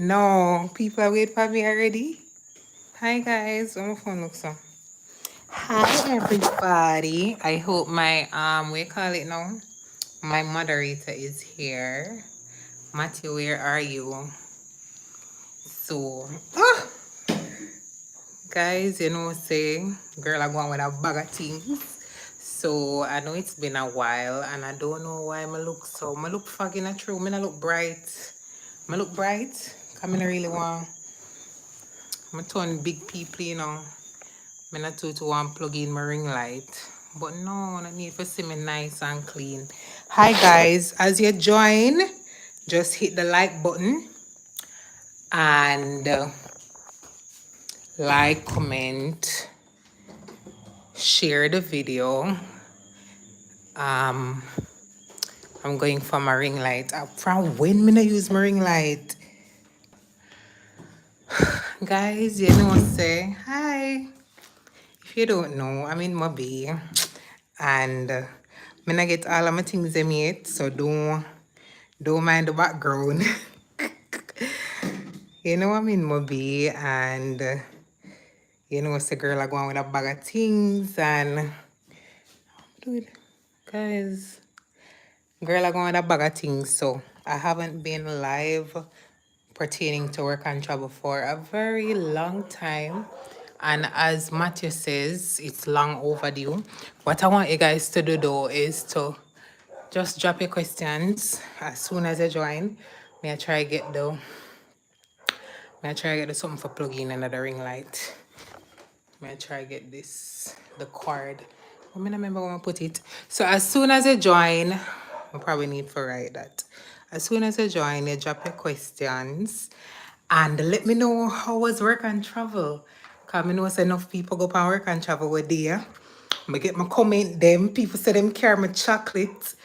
No, people are waiting for me already. Hi guys, I'm phone look so. Hi everybody. I hope my we call it now. My moderator is here. Matthew, where are you? So guys, say girl I going with a bag of things. So I know it's been a while and I don't know why I look fucking a true. I look bright. I look bright. Come in really want. I'm turn big people. I not too to want plug in my ring light. But no, I need to see me nice and clean. Hi guys, as you join, just hit the like button and like, comment, share the video. Um, I'm going for my ring light. From when me not use my ring light? Guys, say hi. If you don't know, I'm in my bay and me not get all of my things them yet, so don't mind the background. I'm in my bay and it's a girl I go on with a bag of things and dude, guys, girl I go on with a bag of things, so I haven't been live pertaining to work and travel for a very long time. And as Matthew says, it's long overdue. What I want you guys to do though is to just drop your questions as soon as you join. May I try get the something for plugging another ring light. May I try get the cord. I don't remember where I put it. So as soon as you join, I probably need to write that. As soon as you join, you drop your questions and let me know how was work and travel. Because I know it's enough people go on work and travel with there. I get my comment them. People say them carry my chocolate.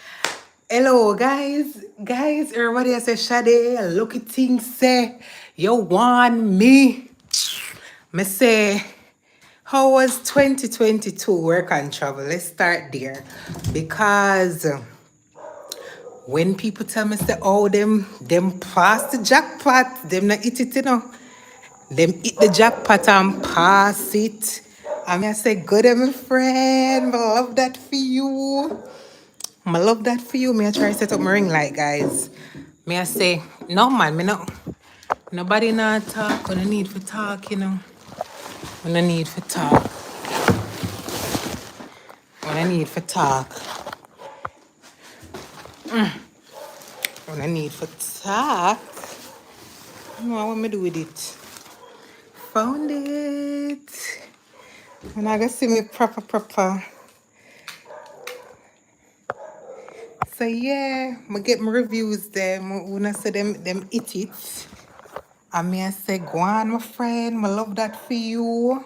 Hello guys. Guys, everybody I say Shaday, look at things say you want me. Me say how was 2022 work and travel? Let's start there. Because when people tell me say, oh, them pass the jackpot, them not eat it. Them eat the jackpot and pass it. I say, good, my friend. I love that for you. I love that for you. I try to set up my ring light, guys. I say, no, man, nobody not talk. I don't need for talk. I don't need for talk. When I need for talk. When I need for talk. I don't know what I do with it. Found it. And I gotta see me proper. So yeah, I get my reviews there. When I say them eat it. And I say, go on, my friend. I love that for you.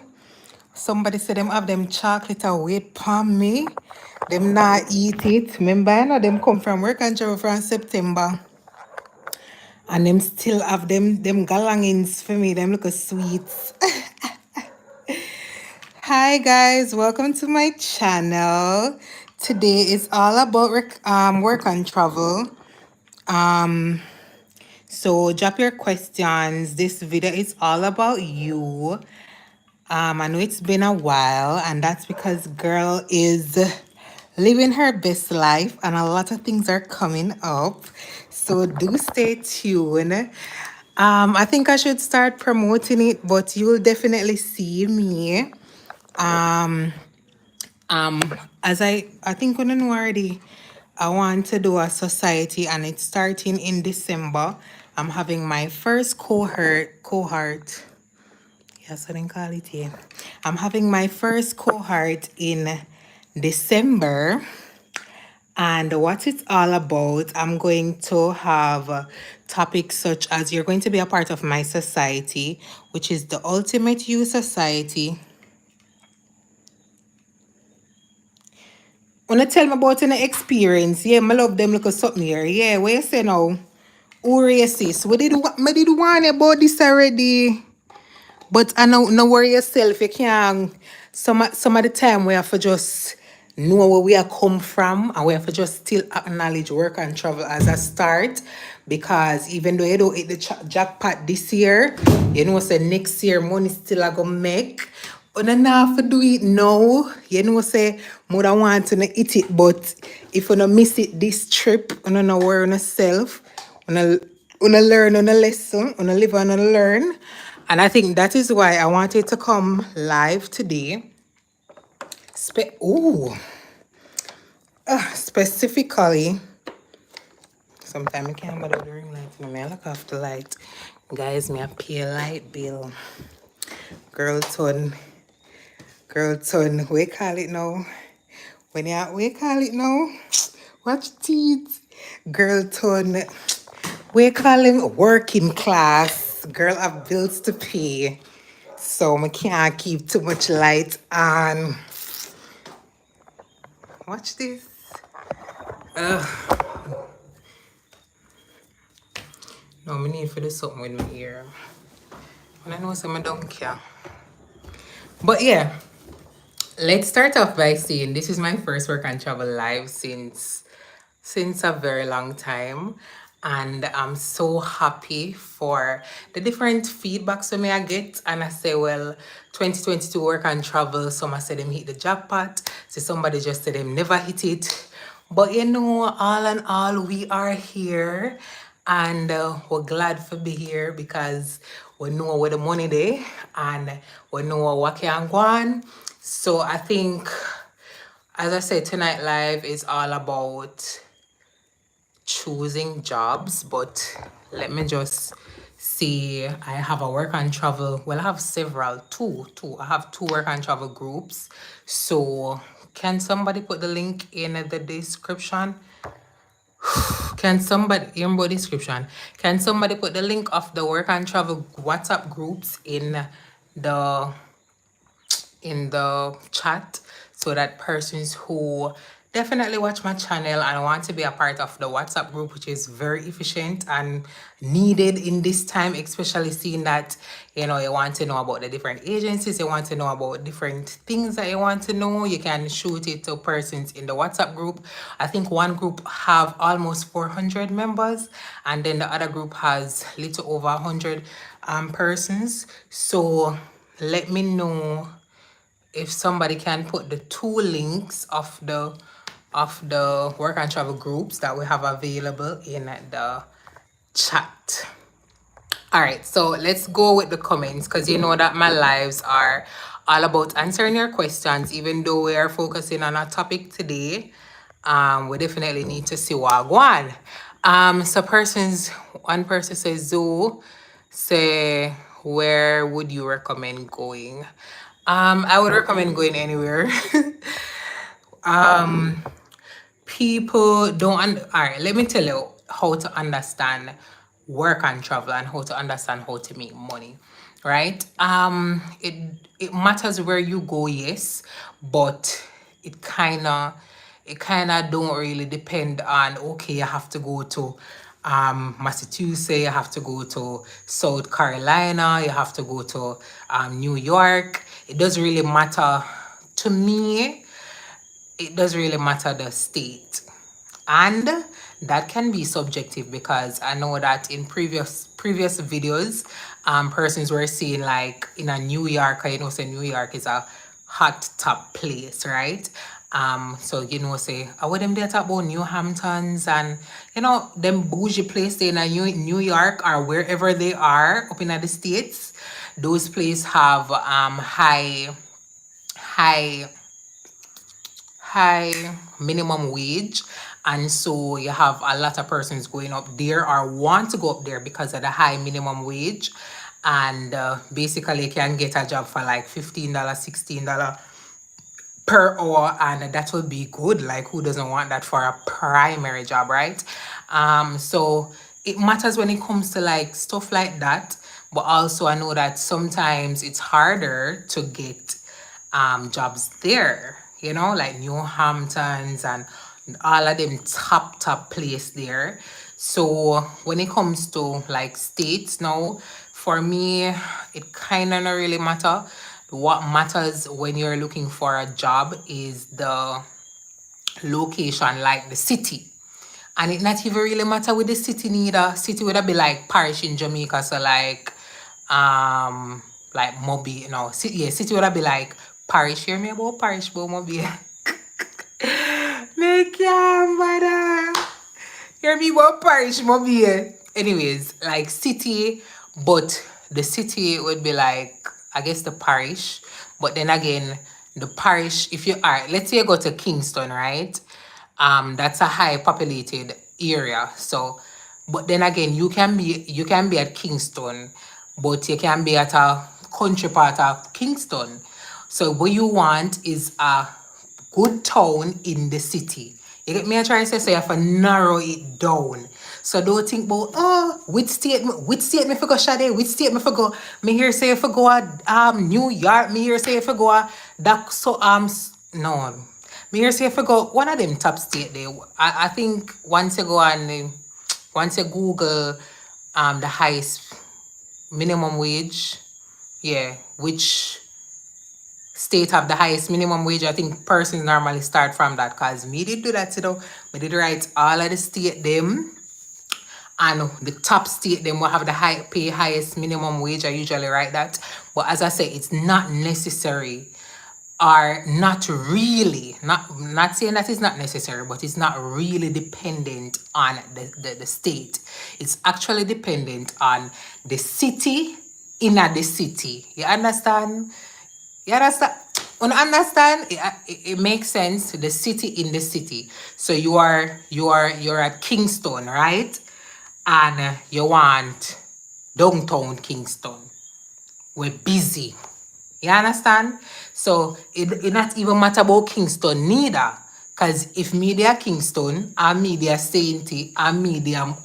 Somebody said them have them chocolate and wait for me. Them not eat it. Remember, them come from work and travel from September. And them still have them galangins for me. Them look sweets. Hi guys, welcome to my channel. Today is all about work and travel. So drop your questions. This video is all about you. I know it's been a while, and that's because girl is living her best life and a lot of things are coming up. So do stay tuned. I think I should start promoting it, but you'll definitely see me. As I think when I know already, I want to do a society and it's starting in December. I'm having my first cohort. Yes, I didn't call it here. I'm having my first cohort in December. And what it's all about, I'm going to have topics such as you're going to be a part of my society, which is the Ultimate You Society. Wanna tell me about an experience? Yeah, I love them look at something here. Yeah, what you say now? Who racist? Me did one about this already. But I know no worry yourself, you can some of the time we have to just know where we are come from and we have to just still acknowledge work and travel as a start because even though you don't hit the jackpot this year, you know, say next year money still a go make. Una not have to do it now. You know, say mother want to eat it, but if you no miss it this trip, una no worry on yourself. Una learn on a lesson, una live on a learn. And I think that is why I wanted to come live today. Specifically, sometimes I can't bother with the ring light. No, I look off the light. Guys, me a pay a light bill. Girl ton, we call it now. We call it now. Watch teeth. Girl ton, we call him working class. Girl have bills to pay. So I can't keep too much light on. Watch this. No, I need to do something with my ear. And I know some I don't care. But yeah, let's start off by saying this is my first work and travel live since a very long time. And I'm so happy for the different feedbacks we may I get. And I say, well, 2022 work and travel, some I said them hit the jackpot. So somebody just said them never hit it. But you know, all in all, we are here. And we're glad to be here because we know where the money there and we know what can go on. So I think, as I said, tonight live is all about choosing jobs, but let me just see. I have a work and travel. Well, I have several, two. I have two work and travel groups. So can somebody put the link in the description? Can somebody in the description? Can somebody put the link of the work and travel WhatsApp groups in the chat so that persons who definitely watch my channel and want to be a part of the WhatsApp group, which is very efficient and needed in this time, especially seeing that, you know, you want to know about the different agencies, you want to know about different things that you want to know, you can shoot it to persons in the WhatsApp group. I think one group have almost 400 members and then the other group has little over 100 persons. So let me know if somebody can put the two links of the work and travel groups that we have available in the chat. All right, so let's go with the comments because you know that my lives are all about answering your questions. Even though we are focusing on a topic today, we definitely need to see what go on. So one person says, Zoo, say, where would you recommend going? I would recommend going anywhere. People don't all right, let me tell you how to understand work and travel and how to understand how to make money, right? It matters where you go, yes, but it kind of don't really depend on, okay, you have to go to Massachusetts, you have to go to South Carolina, you have to go to New York. It doesn't really matter to me. It doesn't really matter the state, and that can be subjective because I know that in previous videos persons were saying like in a New York, you know, say New York is a hot top place, right? So you know, say I would them there talk about New Hamptons and you know them bougie place in a New York or wherever they are up in the States. Those places have high minimum wage, and so you have a lot of persons going up there or want to go up there because of the high minimum wage. And basically you can get a job for like $15 $16 per hour, and that will be good. Like, who doesn't want that for a primary job, right? So it matters when it comes to like stuff like that. But also I know that sometimes it's harder to get jobs there, you know, like New Hamptons and all of them top place there. So when it comes to like states now, for me it kind of not really matter. What matters when you're looking for a job is the location, like the city. And it not even really matter with the city neither. City would be like parish in Jamaica, so like Mobi, no, city, yeah, city would be like parish. Hear me about parish, but Mobi. Make ya mother. Hear me about parish, Mobi. Anyways, like city, but the city would be like, I guess the parish. But then again, the parish, if you are, let's say you go to Kingston, right? That's a high populated area. So, but then again, you can be at Kingston, but you can be at a country part of Kingston. So what you want is a good town in the city. You get me? I try to say so you have to narrow it down. So don't think about which state me for go Shaday, which state me for go. Me here say for go New York, me here say for go that so no. Me here say for go one of them top state there. I think once you go on once you Google the highest minimum wage, yeah, which state have the highest minimum wage. I think persons normally start from that because me did do that, you know. Me did write all of the state them and the top state them will have the highest minimum wage. I usually write that. But as I say, it's not necessary or not really, not saying that it's not necessary, but it's not really dependent on the state. It's actually dependent on the city in the city. You understand? You understand? When I understand, it makes sense. The city in the city. So you're at Kingston, right? And you want downtown Kingston. We're busy. You understand? So it not even matter about Kingston neither. Because if media Kingston and media Saint and media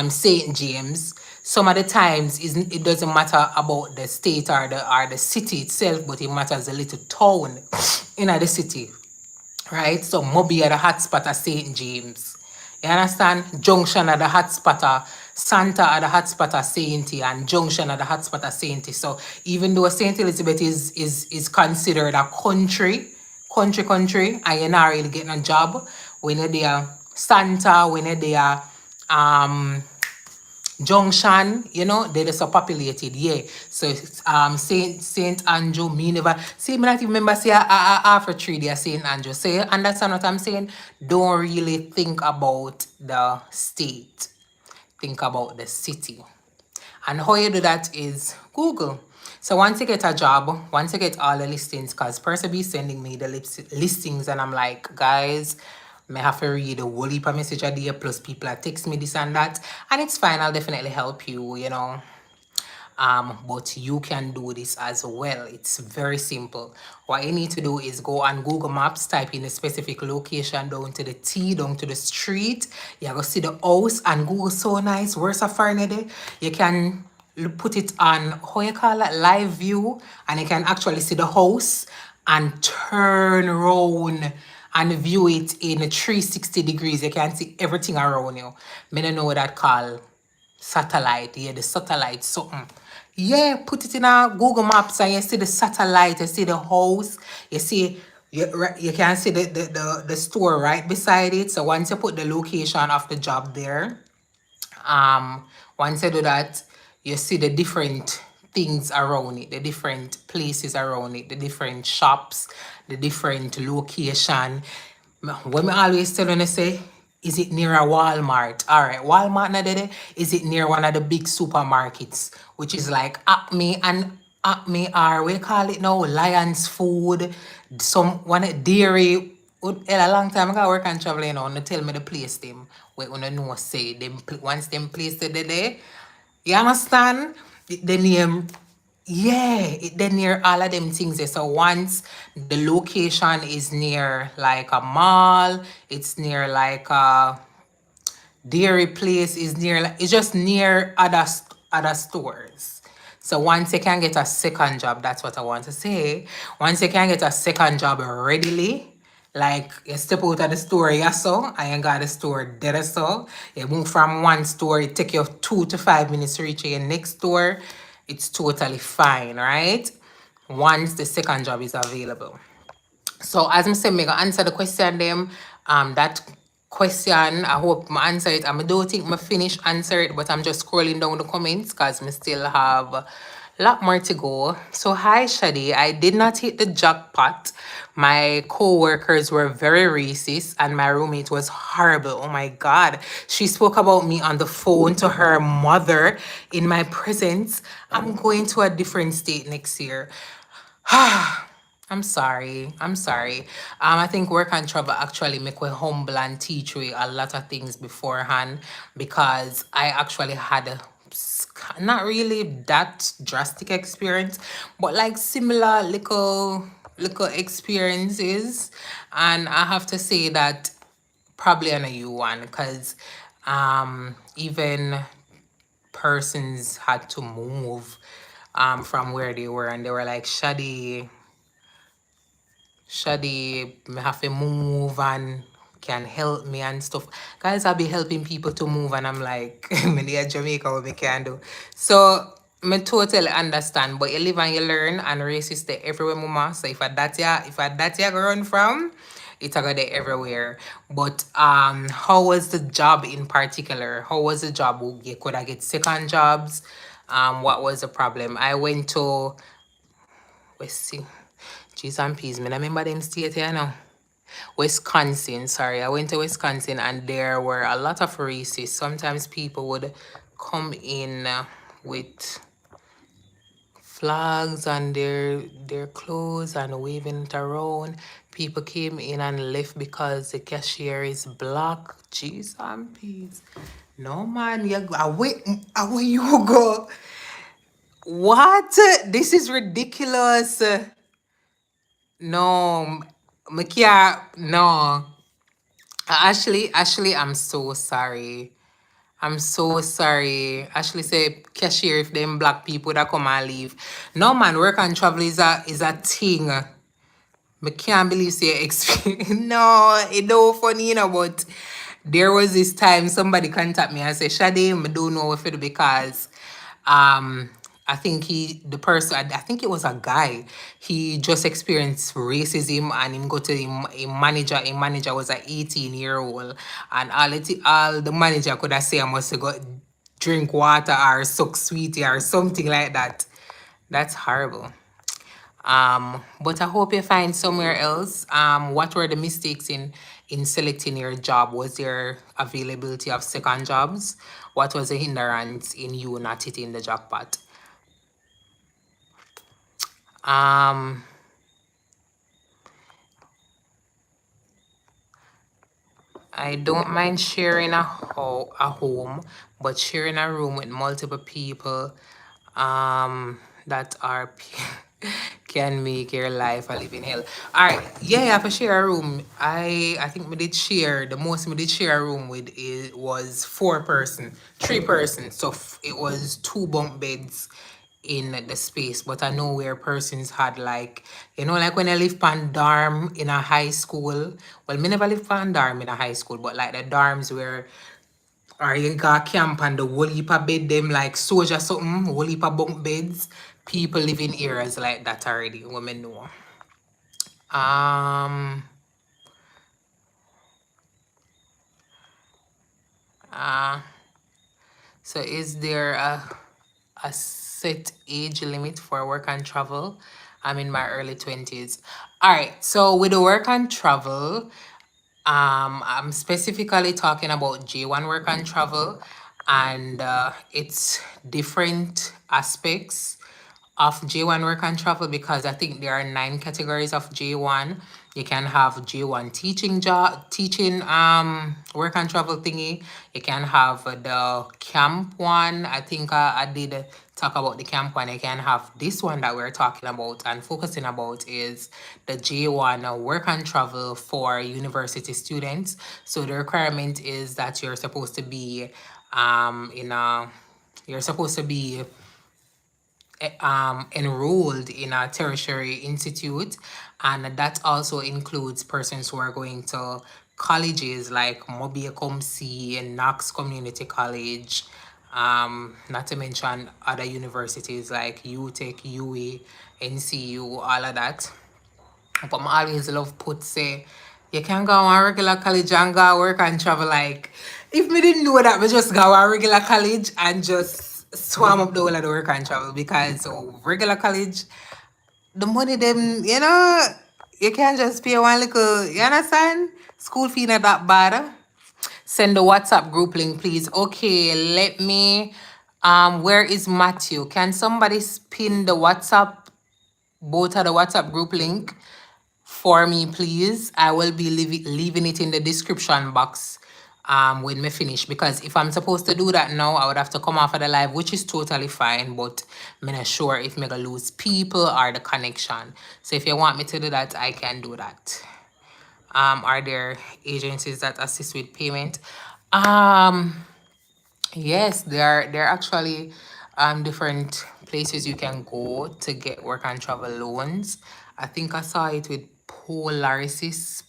St. James, some of the times it doesn't matter about the state or the city itself, but it matters a little town in the city. Right? So Mobi at the hotspot of St. James. You understand? Junction at the hotspot of Santa at the hotspot of Saint, and Junction at the hotspot of Saint. So even though Saint Elizabeth is considered a country, and you're not really getting a job when you're there, Santa, when you're there, Junction, you know, they're so populated, yeah. So Saint Andrew, me never see me not even remember say after 3 days Saint Andrew. So you understand what I'm saying? Don't really think about the state. Think about the city. And how you do that is Google. So once you get a job, once you get all the listings, because person be sending me the listings and I'm like, guys, may have to read a whole heap of message a day plus people that text me this and that. And it's fine, I'll definitely help you, you know. But you can do this as well. It's very simple. What you need to do is go on Google Maps, type in a specific location down to the T, down to the street. You go see the house and Google so nice. Where's a foreigner there? You can put it on, how you call it, live view, and you can actually see the house and turn around and view it in 360 degrees. You can see everything around you. I don't know what that called. Satellite, yeah, the satellite something. Yeah, put it in a Google Maps and you see the satellite, you see the house, you see you can see the store right beside it. So once you put the location of the job there, once you do that, you see the different things around it, the different places around it, the different shops, the different location. When I always tell when I say, is it near a Walmart? All right, Walmart na dede. Is it near one of the big supermarkets, which is like Acme or we call it now Lions Food, some one dairy. A long time ago, I work and travel, you know, and they tell me the place them. Where you know say them once them place it there. You understand? The name, yeah, they near all of them things there. So once the location is near like a mall, it's near like a dairy place, is near like it's just near other stores. So once you can get a second job, that's what I want to say. Once you can get a second job readily, like you step out of the store, yeah, so and you got the store there, so you move from one store, it take you 2 to 5 minutes to reach your next store. It's totally fine, right? Once the second job is available. So as I said, me gonna answer the question them that question. I hope I answer it. I don't think I finish answer it, but I'm just scrolling down the comments because I still have a lot more to go. So hi Shaday, I did not hit the jackpot. My co-workers were very racist and my roommate was horrible. Oh my god. She spoke about me on the phone to her mother in my presence. I'm going to a different state next year. I'm sorry. I'm sorry. I think work and travel actually make we humble and teach we a lot of things beforehand because I actually had a not really that drastic experience, but like similar little experiences, and I have to say that probably on a U one because even persons had to move from where they were and they were like Shadi, me have to move and can help me and stuff. Guys, I'll be helping people to move and I'm like, me near Jamaica what me can do. So, me totally understand, but you live and you learn and racist there everywhere, mama. So if I that ya go run from, it's a go there everywhere. But how was the job in particular? How was the job? You could I get second jobs? What was the problem? I went to let's see. Cheese and peas. Me not remember them state here now. Wisconsin, sorry. I went to Wisconsin and there were a lot of races. Sometimes people would come in with flags on their clothes and waving it around. People came in and left because the cashier is black. Cheese and peas. No man, you go away you go. What? This is ridiculous. No, Makia, no. Ashley, I'm so sorry. I'm so sorry. Ashley say cashier if them black people that come and leave. No man, work and travel is a thing. I can't believe say experience. No, it no funny, but there was this time somebody contact me and say, Shaday, I don't know if it because I think the person, I think it was a guy, he just experienced racism and him go to him manager was an 18-year-old and all the manager could have say I must go drink water or suck sweetie or something like that. That's horrible. But I hope you find somewhere else. What were the mistakes in selecting your job? Was there availability of second jobs? What was the hindrance in you not hitting the jackpot? Um, I don't mind sharing a home, but sharing a room with multiple people that are can make your life a living hell. All right, yeah, I have to share a room. I think we did share the most we did share a room with it was 4 person, 3 person. So it was 2 bunk beds in the space, but I know where persons had like, like when I live pan dorm in a high school. Well, me never live pan dorm in a high school, but like the dorms where or you got camp and the whole heap of bed them like soldier something, whole heap of bunk beds. People live in areas like that already, women know. Um uh so is there a set age limit for work and travel? I'm in my early 20s. All right, so with the work and travel, I'm specifically talking about J1 work and travel, and it's different aspects of J1 work and travel because I think there are 9 categories of J1. You can have J1 teaching work and travel thingy. You can have the camp one. I think I did talk about the camp one. You can have this one that we're talking about and focusing about is the J1 work and travel for university students. So the requirement is that you're supposed to be you're supposed to be enrolled in a tertiary institute, and that also includes persons who are going to colleges like Mobile Comc and Knox Community College, not to mention other universities like UTech, UE, NCU, all of that. But I always love put say You can go on regular college and go work and travel. Like, if me didn't know that, we just go on regular college and just swam up the whole of the work and travel. Because regular college, the money them, you can't just pay one little, you understand? School fee not that bad. Send the WhatsApp group link, please. Okay, let me, where is Matthew? Can somebody pin the WhatsApp, both of the WhatsApp group link for me, please? I will be leaving it in the description box when we finish, because if I'm supposed to do that now, I would have to come off of the live, which is totally fine, but I'm not sure if I'm gonna lose people or the connection. So if you want me to do that, I can do that. Are there agencies that assist with payment? Yes, there are actually different places you can go to get work and travel loans. I think I saw it with Polarisis.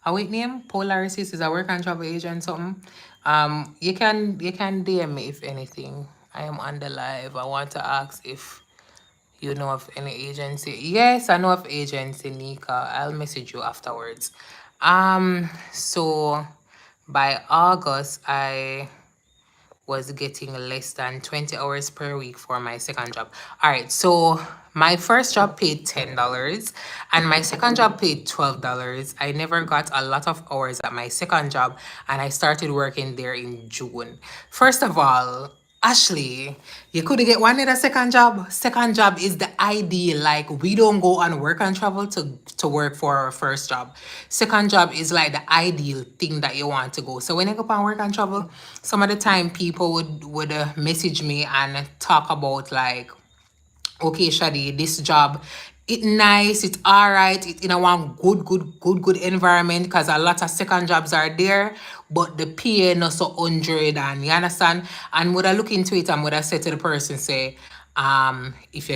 Wait, name? Polarisis is a work and travel agent something. You can DM me if anything. I am on the live. I want to ask if you know of any agency. Yes, I know of agency, Nika. I'll message you afterwards. So by August, I was getting less than 20 hours per week for my second job. All right, so my first job paid $10 and my second job paid $12. I never got a lot of hours at my second job and I started working there in June. First of all, Ashley, you could get one in a second job. Second job is the ideal. Like, we don't go on work and travel to work for our first job. Second job is like the ideal thing that you want to go. So when I go on work and travel, some of the time people would message me and talk about like, okay, Shadi, this job, it nice, it's alright, it in a one good environment, because a lot of second jobs are there, but the pay not so 100, and you understand? And would I look into it and would I say to the person, say, if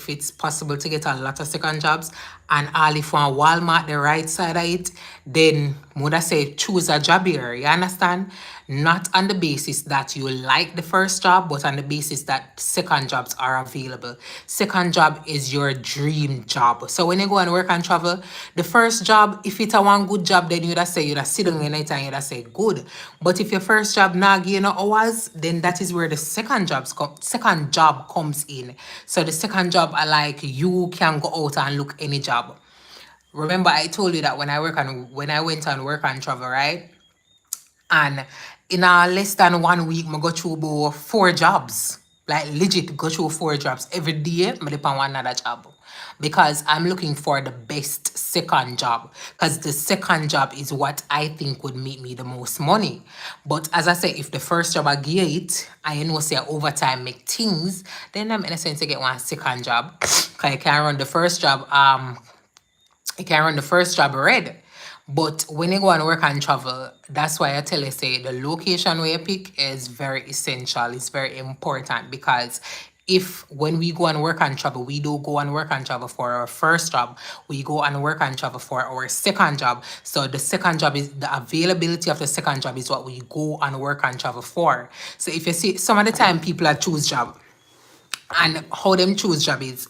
it's possible to get a lot of second jobs and all if one Walmart the right side of it, then would I say choose a job here, you understand? Not on the basis that you like the first job, but on the basis that second jobs are available. Second job is your dream job. So when you go and work and travel, the first job, if it's a one good job, then you'd say you'd sit down in it and you'd say good. But if your first job not give you no hours, then that is where the second second job comes in. So the second job are like you can go out and look any job. Remember, I told you that when I went on work and travel, right? And in a less than 1 week, I go through about 4 jobs. Like legit go through 4 jobs. Every day, I depend on another job. Because I'm looking for the best second job. Because the second job is what I think would make me the most money. But as I say, if the first job I get it, I know say overtime make things, then I'm in a sense to get one second job. Because I can run the first job, red. But when you go and work and travel, that's why I tell you, say, the location where you pick is very essential. It's very important, because if when we go and work and travel, we do go and work and travel for our first job, we go and work and travel for our second job. So the second job is the availability of the second job is what we go and work and travel for. So if you see some of the time people are choose job, and how them choose job is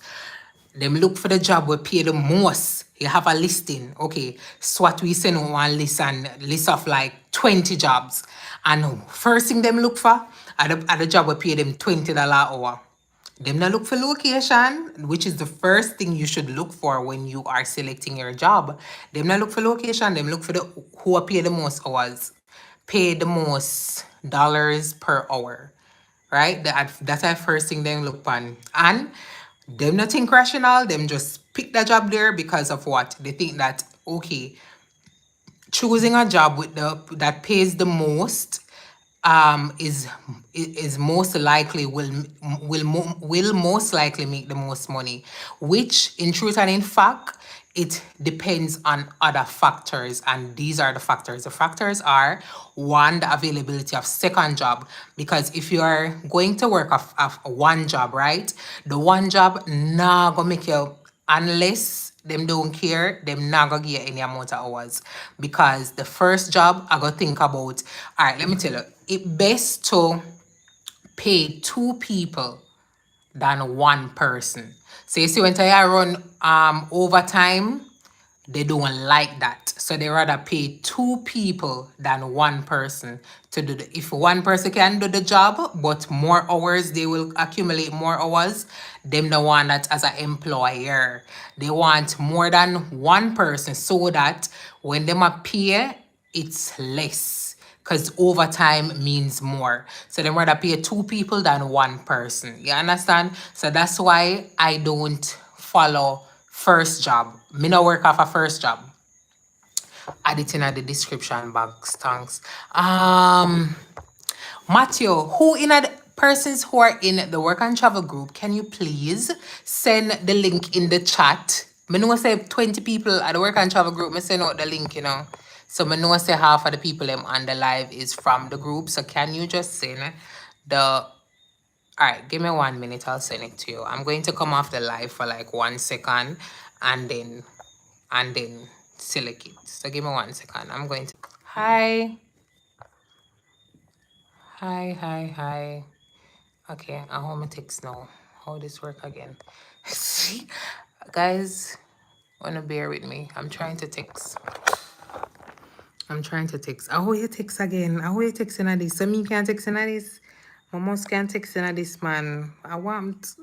them look for the job where pay the most. You have a listing. Okay. So what we send on one list and list of like 20 jobs. And first thing them look for are the job where pay them $20 hour. Them not look for location, which is the first thing you should look for when you are selecting your job. Them not look for location, them look for the who are pay the most hours, pay the most dollars per hour. Right? That's the first thing them look on. And them not think rational, them just pick the job there because of what? They think that, okay, choosing a job with that pays the most is most likely will most likely make the most money, which in truth and in fact it depends on other factors, and these are the factors. The factors are: one, the availability of second job, because if you are going to work of one job, right, the one job nah gonna make you, unless them don't care, them not gonna give you any amount of hours. Because the first job I gotta think about, all right, let me tell you, it best to pay 2 people than 1 person. So you see when I run overtime, they don't like that. So they rather pay two people than one person to do the, if one person can do the job, but more hours, they will accumulate more hours. Them the want that as an employer. They want more than one person so that when them a pay, it's less. Because overtime means more. So they rather pay two people than one person. You understand? So that's why I don't follow first job. Me no work off a first job. Add it in the description box. Thanks. Matthew, who in the persons who are in the work and travel group, can you please send the link in the chat? I know say 20 people at the work and travel group, I send out the link, you know. So I know say half of the people on the live is from the group. So can you just send the Alright, give me 1 minute, I'll send it to you. I'm going to come off the live for like 1 second and then select it. So give me 1 second. I'm going to Hi. Hi. Okay, I want my text now. How this work again? See? Guys, wanna bear with me. I'm trying to text. Oh, you text again. Oh, you texting at this. So me can't text in at this. My mouse can't text in at this, man. I want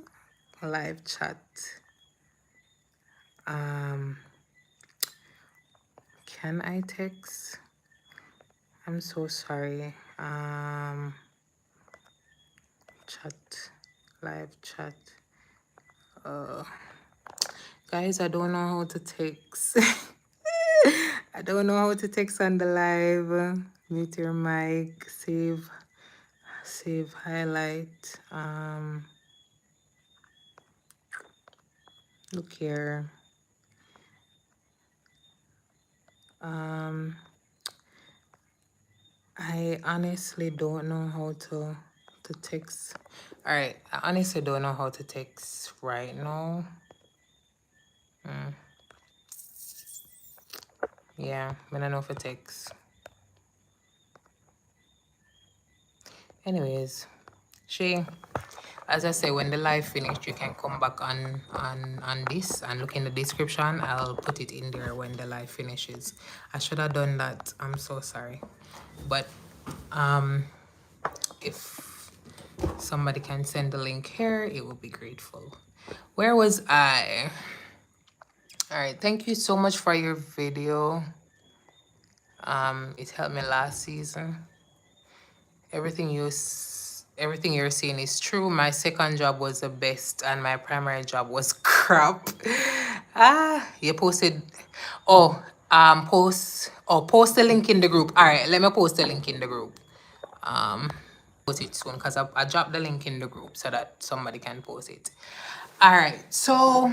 live chat. Can I text? I'm so sorry. Chat. Live chat. Guys, I don't know how to text. I don't know how to text on the live. Mute your mic. Save highlight. Look here. I honestly don't know how to text. All right, I honestly don't know how to text right now. Yeah, I don't know if it text. Anyways, as I say, when the live finished, you can come back on this and look in the description. I'll put it in there when the live finishes. I should have done that. I'm so sorry. But if somebody can send the link here, it would be grateful. Where was I? All right, thank you so much for your video. It helped me last season. Everything you're saying is true. My second job was the best and my primary job was crap. You posted post the link in the group. All right, let me post the link in the group. Post it soon because I dropped the link in the group so that somebody can post it. All right, so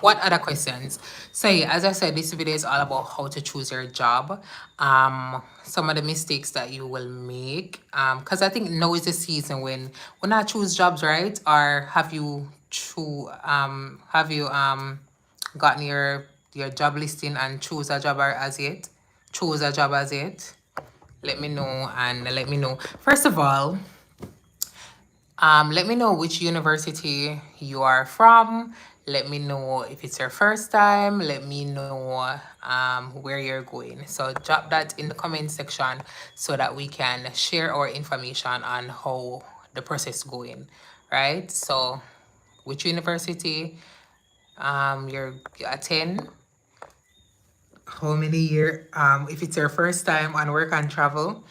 what other questions? So yeah, as I said, this video is all about how to choose your job. Some of the mistakes that you will make. Because I think now is the season when I choose jobs, right? Or have you gotten your job listing and choose a job as yet? Choose a job as yet? Let me know and let me know. First of all, let me know which university you are from. Let me know if it's your first time. Let me know where you're going. So drop that in the comment section so that we can share our information on how the process going, right? So which university you attend, how many year, if it's your first time on work and travel,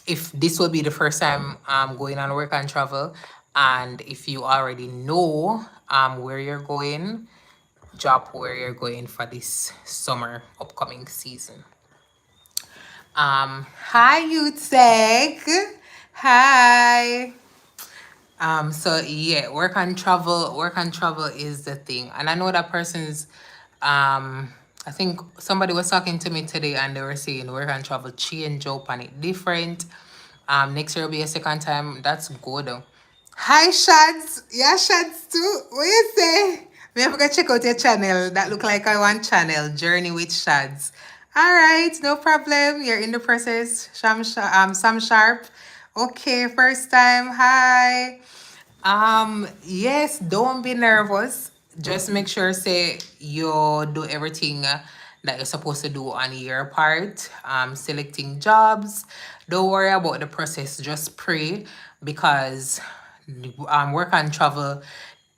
if this will be the first time going on work and travel, and if you already know where you're going, drop where you're going for this summer upcoming season. Hi Youthsec. Hi. So yeah, work and travel is the thing. And I know that person's I think somebody was talking to me today and they were saying work and travel change up and it different. Next year will be a second time. That's good. Hi Shadz. Yeah, Shadz too. What you say? Me have to go check out your channel. That look like I want channel. Journey with Shadz. Alright, no problem. You're in the process. Sam Sharp. Okay, first time. Hi. Yes, don't be nervous. Just make sure say you do everything that you're supposed to do on your part, selecting jobs. Don't worry about the process, just pray, because work and travel,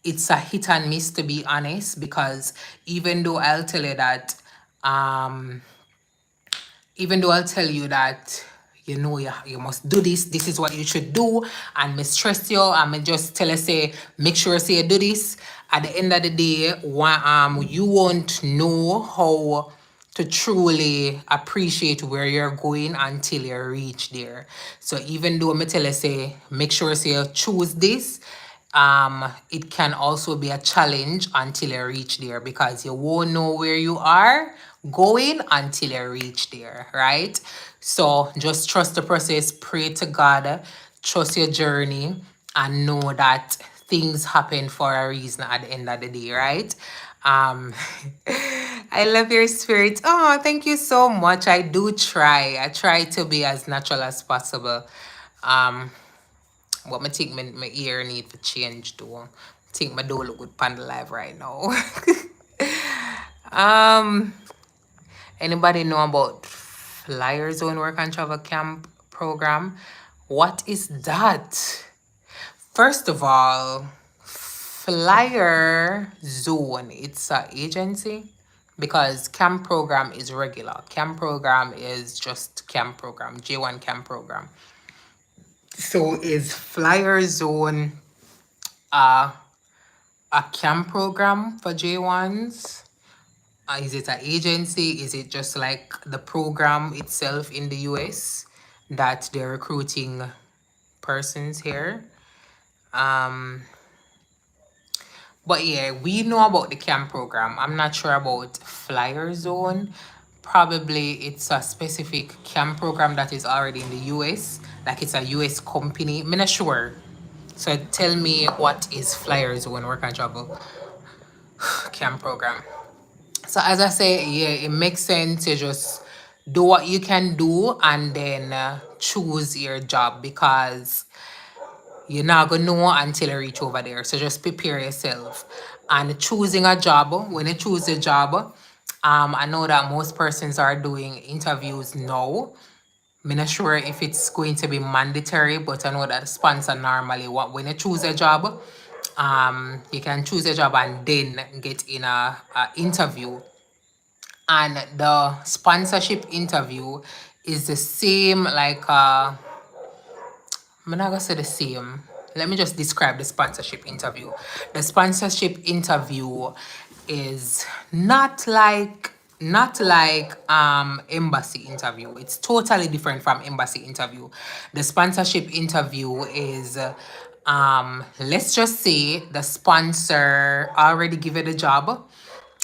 it's a hit and miss, to be honest, because even though I'll tell you that um even though I'll tell you that, you know, you must do this, this is what you should do, and me stress you, and me just tell you, say, make sure, say, you do this. At the end of the day, you won't know how to truly appreciate where you're going until you reach there. So even though me tell you, say, make sure, say, you choose this, it can also be a challenge until you reach there, because you won't know where you are going until you reach there, right? So just trust the process, pray to God, trust your journey, and know that things happen for a reason at the end of the day, right? um I love your spirit. Oh, thank you so much. I do try. I try to be as natural as possible. um but I think my ear need to change too. I think my don't look good pan the live right now. um Anybody know about Flyer Zone Work and Travel Camp program? What is that? First of all, Flyer Zone, it's an agency, because camp program is regular. Camp program is just camp program, J1 camp program. So is Flyer Zone a camp program for J1s? Is it an agency? Is it just like the program itself in the US that they're recruiting persons here? But yeah, we know about the camp program. I'm not sure about Flyer Zone. Probably it's a specific camp program that is already in the US, like it's a US company. I'm not sure. So tell me, what is Flyer Zone Work and Travel camp program? So as I say, yeah, it makes sense to just do what you can do, and then choose your job, because you're not gonna know until you reach over there. So just prepare yourself. And choosing a job, when you choose a job, I know that most persons are doing interviews now. I'm not sure if it's going to be mandatory, but I know that sponsor normally, when you choose a job, you can choose a job and then get in a interview. And the sponsorship interview is the same, like I'm not gonna say the same. Let me just describe the sponsorship interview. The sponsorship interview is not like embassy interview. It's totally different from embassy interview. The sponsorship interview is let's just say the sponsor already give you the job,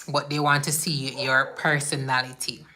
but they want to see your personality.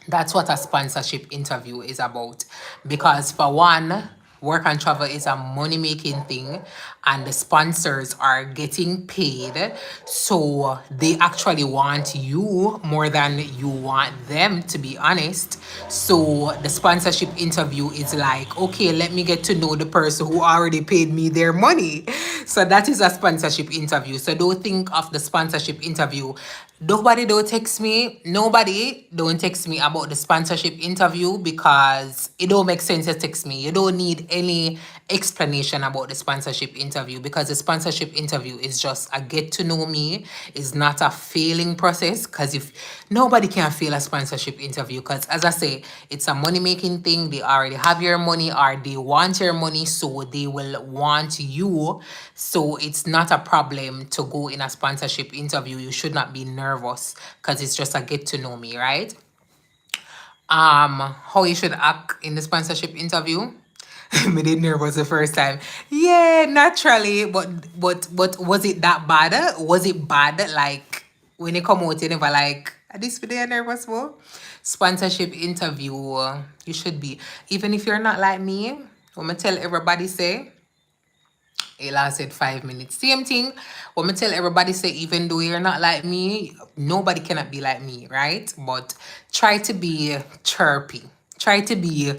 That's what a sponsorship interview is about. Because for one, work and travel is a money making thing, and the sponsors are getting paid. So they actually want you more than you want them, to be honest. So the sponsorship interview is like, okay, let me get to know the person who already paid me their money. So that is a sponsorship interview. So don't think of the sponsorship interview. Nobody don't text me about the sponsorship interview, because it don't make sense to text me. You don't need any explanation about the sponsorship interview, because the sponsorship interview is just a get to know me. It's not a failing process, because if nobody can fail a sponsorship interview, because as I say, it's a money making thing. They already have your money, or they want your money, so they will want you. So it's not a problem to go in a sponsorship interview. You should not be nervous, because it's just a get to know me, right? How you should act in the sponsorship interview. Me did nervous the first time. Yeah, naturally, but was it that bad? Was it bad? Like when you come out, you never like, "Ah, this video nervous for?" Sponsorship interview, you should be. Even if you're not like me, I'm gonna tell everybody, say it lasted 5 minutes. Same thing. When I tell everybody, say, even though you're not like me, nobody cannot be like me, right? But try to be chirpy. Try to be,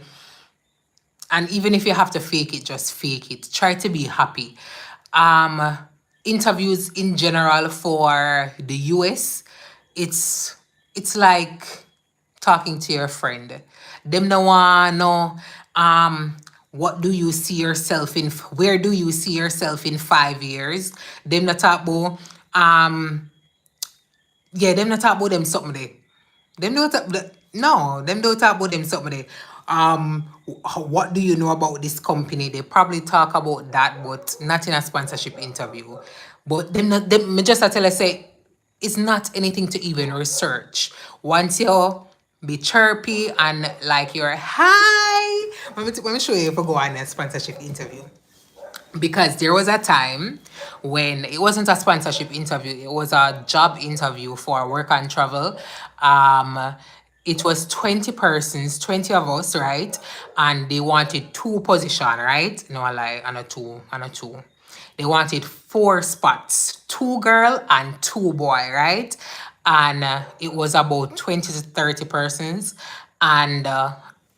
and even if you have to fake it, just fake it. Try to be happy. Interviews in general for the US, it's it's like talking to your friend. Them no want know what do you see yourself in, where do you see yourself in 5 years? Them not talk about yeah, them not talk about them something there. Them don't talk, no, them don't talk about them something there. What do you know about this company? They probably talk about that, but not in a sponsorship interview. But them not them me just a tell us say it's not anything to even research. Once you be chirpy and like you're hi. Let me show you if I go on a sponsorship interview, because there was a time when it wasn't a sponsorship interview, it was a job interview for work and travel. um it was 20 persons, 20 of us, right? And they wanted two position, right? No, I lie, and a two, and a two. They wanted four spots, two girl and two boy, right? And it was about 20 to 30 persons. And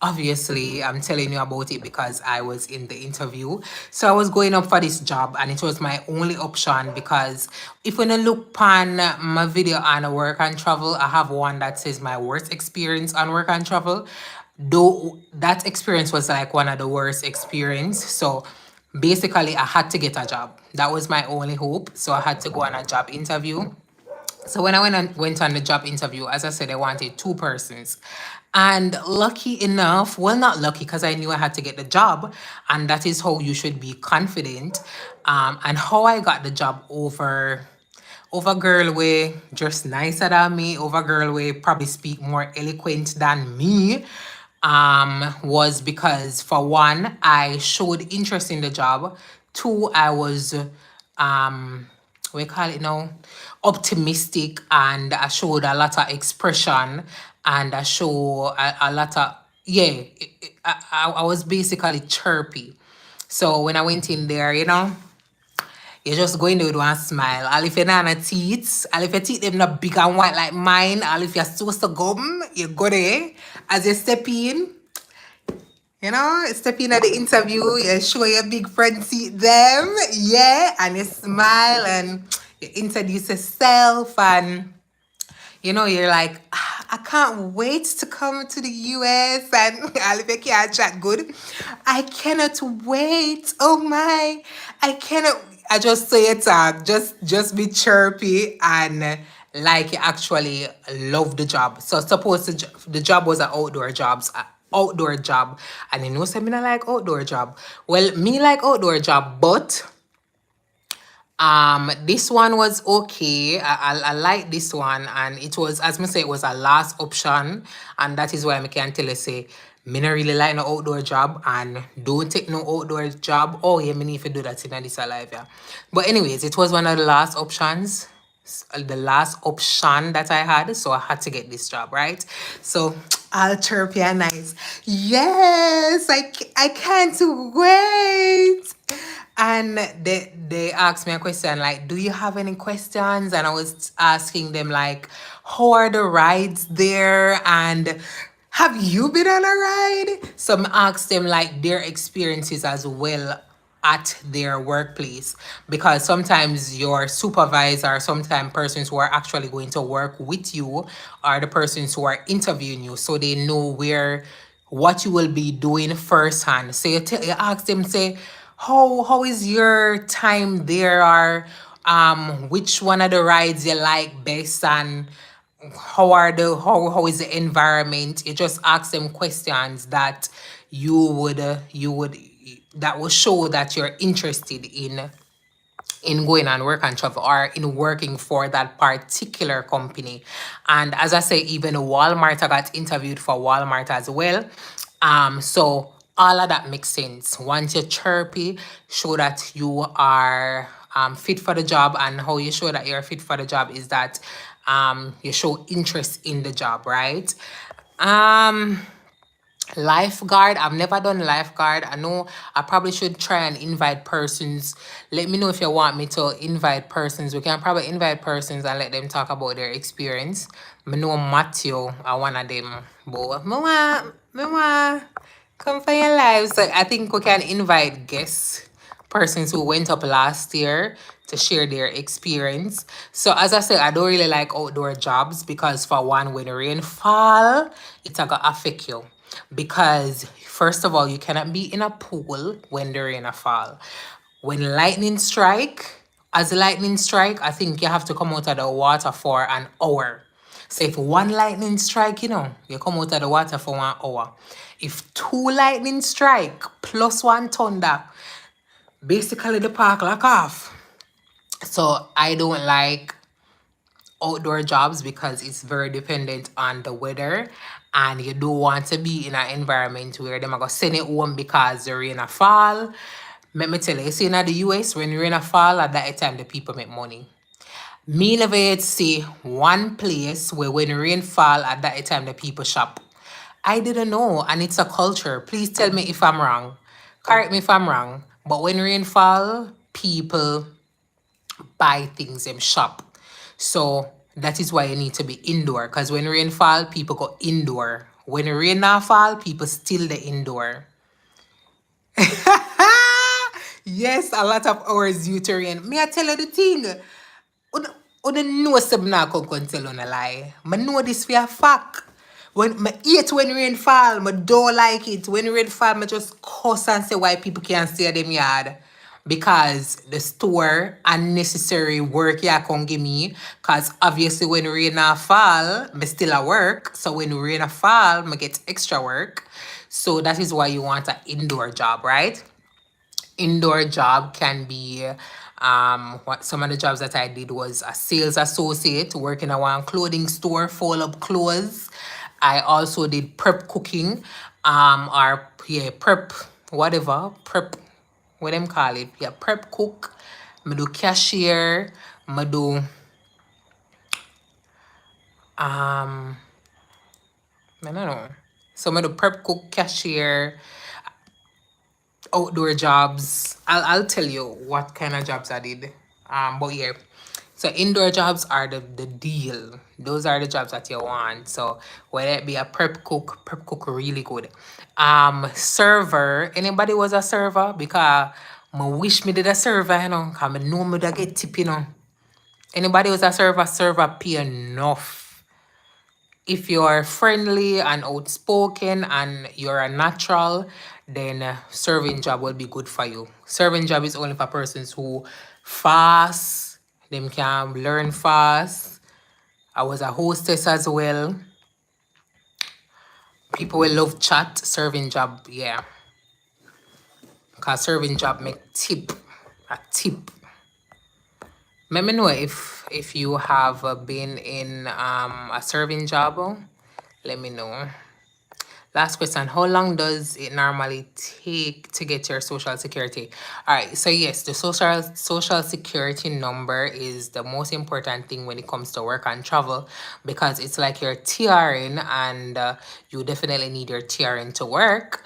obviously, I'm telling you about it because I was in the interview. So I was going up for this job, and it was my only option, because if when I look on my video on work and travel, I have one that says my worst experience on work and travel. Though that experience was like one of the worst experience. So basically, I had to get a job. That was my only hope. So I had to go on a job interview. So when I went on the job interview, as I said, I wanted two persons. And lucky enough, well, not lucky, because I knew I had to get the job. And that is how you should be confident. And how I got the job over girl way just nicer than me, over girl way probably speak more eloquent than me, was because, for one, I showed interest in the job. Two, I was we call it now, optimistic, and I showed a lot of expression, and I show a lot of, yeah, I was basically chirpy. So when I went in there, you just go in there with one smile. All if you're not on teeth, all if your teeth them not big and white like mine, all if you're supposed to gum, you go there. As you step in, step in at the interview, you show your big front seat them, yeah, and you smile and you introduce yourself, and you're like, "Ah, I can't wait to come to the US and I'll make you chat good. I cannot wait. Oh my, I cannot." I just say it, just be chirpy and like you actually love the job. So suppose the job was an outdoor job, and say me not like outdoor job. Well, me like outdoor job, but this one was okay. I like this one, and it was, as me say, it was a last option, and that is why I can tell you say me not really like no outdoor job, and don't take no outdoor job. Oh yeah, me need to do that in this alive, yeah. But anyways, it was one of the last options, the last option that I had, so I had to get this job, right? So I'll chirp you nice. Yes, I can't wait. And they asked me a question like, do you have any questions? And I was asking them like, how are the rides there? And have you been on a ride? So I asked them like their experiences as well at their workplace, because sometimes your supervisor, sometimes persons who are actually going to work with you are the persons who are interviewing you, so they know what you will be doing firsthand. So you ask them, say, how is your time there, or which one of the rides you like best, and how is the environment. You just ask them questions that you would that will show that you're interested in going and work and travel, or in working for that particular company. And as I say, even Walmart, I got interviewed for Walmart as well. So all of that makes sense. Once you're chirpy, show that you are fit for the job. And how you show that you're fit for the job is that you show interest in the job, right? um Lifeguard, I've never done lifeguard. I know I probably should try and invite persons. Let me know if you want me to invite persons. We can probably invite persons and let them talk about their experience. I know Matthew are one of them. But me want come for your life. So I think we can invite guests persons who went up last year to share their experience. So as I said, I don't really like outdoor jobs because for one, when rain fall, it's gonna affect you. Because first of all, you cannot be in a pool when the rain fall. When lightning strike, as lightning strike, I think you have to come out of the water for an hour. So if one lightning strike, you come out of the water for 1 hour. If two lightning strike plus one thunder, basically the park lock off. So I don't like outdoor jobs because it's very dependent on the weather, and you don't want to be in an environment where them are gonna send it home because the rain a fall. Let me tell you, see in the US when rain a fall at that time the people make money. Me never yet see one place where when rain fall at that time the people shop. I didn't know, and it's a culture. Please tell me if I'm wrong. Correct me if I'm wrong. But when rain fall, people buy things in shop. So that is why you need to be indoor. Because when rain fall, people go indoor. When rain not fall, people still the indoor. Yes, a lot of hours due to rain. Me I tell you the thing. Una know some now can tell on a lie. I know this for a fact. When I hate when rain fall, I don't like it. When rain fall, I just cuss and say why people can't stay at them yard. Because the store unnecessary work you can give me. Because obviously when rain a fall, I still at work. So when rain a fall, I get extra work. So that is why you want an indoor job, right? Indoor job can be what some of the jobs that I did was a sales associate working at one clothing store, fold up clothes. I also did prep cooking, or yeah, prep whatever, prep what them call it, yeah, prep cook. I do cashier, I do I don't know. So I do prep cook, cashier, outdoor jobs. I'll tell you what kind of jobs I did. But yeah. So indoor jobs are the deal. Those are the jobs that you want. So whether it be a prep cook really good. Server. Anybody was a server? Because I wish me did a server, Cause I know me da get tip, Anybody was a server pay enough. If you're friendly and outspoken and you're a natural, then serving job will be good for you. Serving job is only for persons who fast, them can learn fast. I was a hostess as well. People will love chat. Serving job, yeah. Because serving job make a tip. Let me know if you have been in a serving job. Let me know. Last question. How long does it normally take to get your social security? All right. So yes, the social security number is the most important thing when it comes to work and travel, because it's like your TRN, and you definitely need your TRN to work.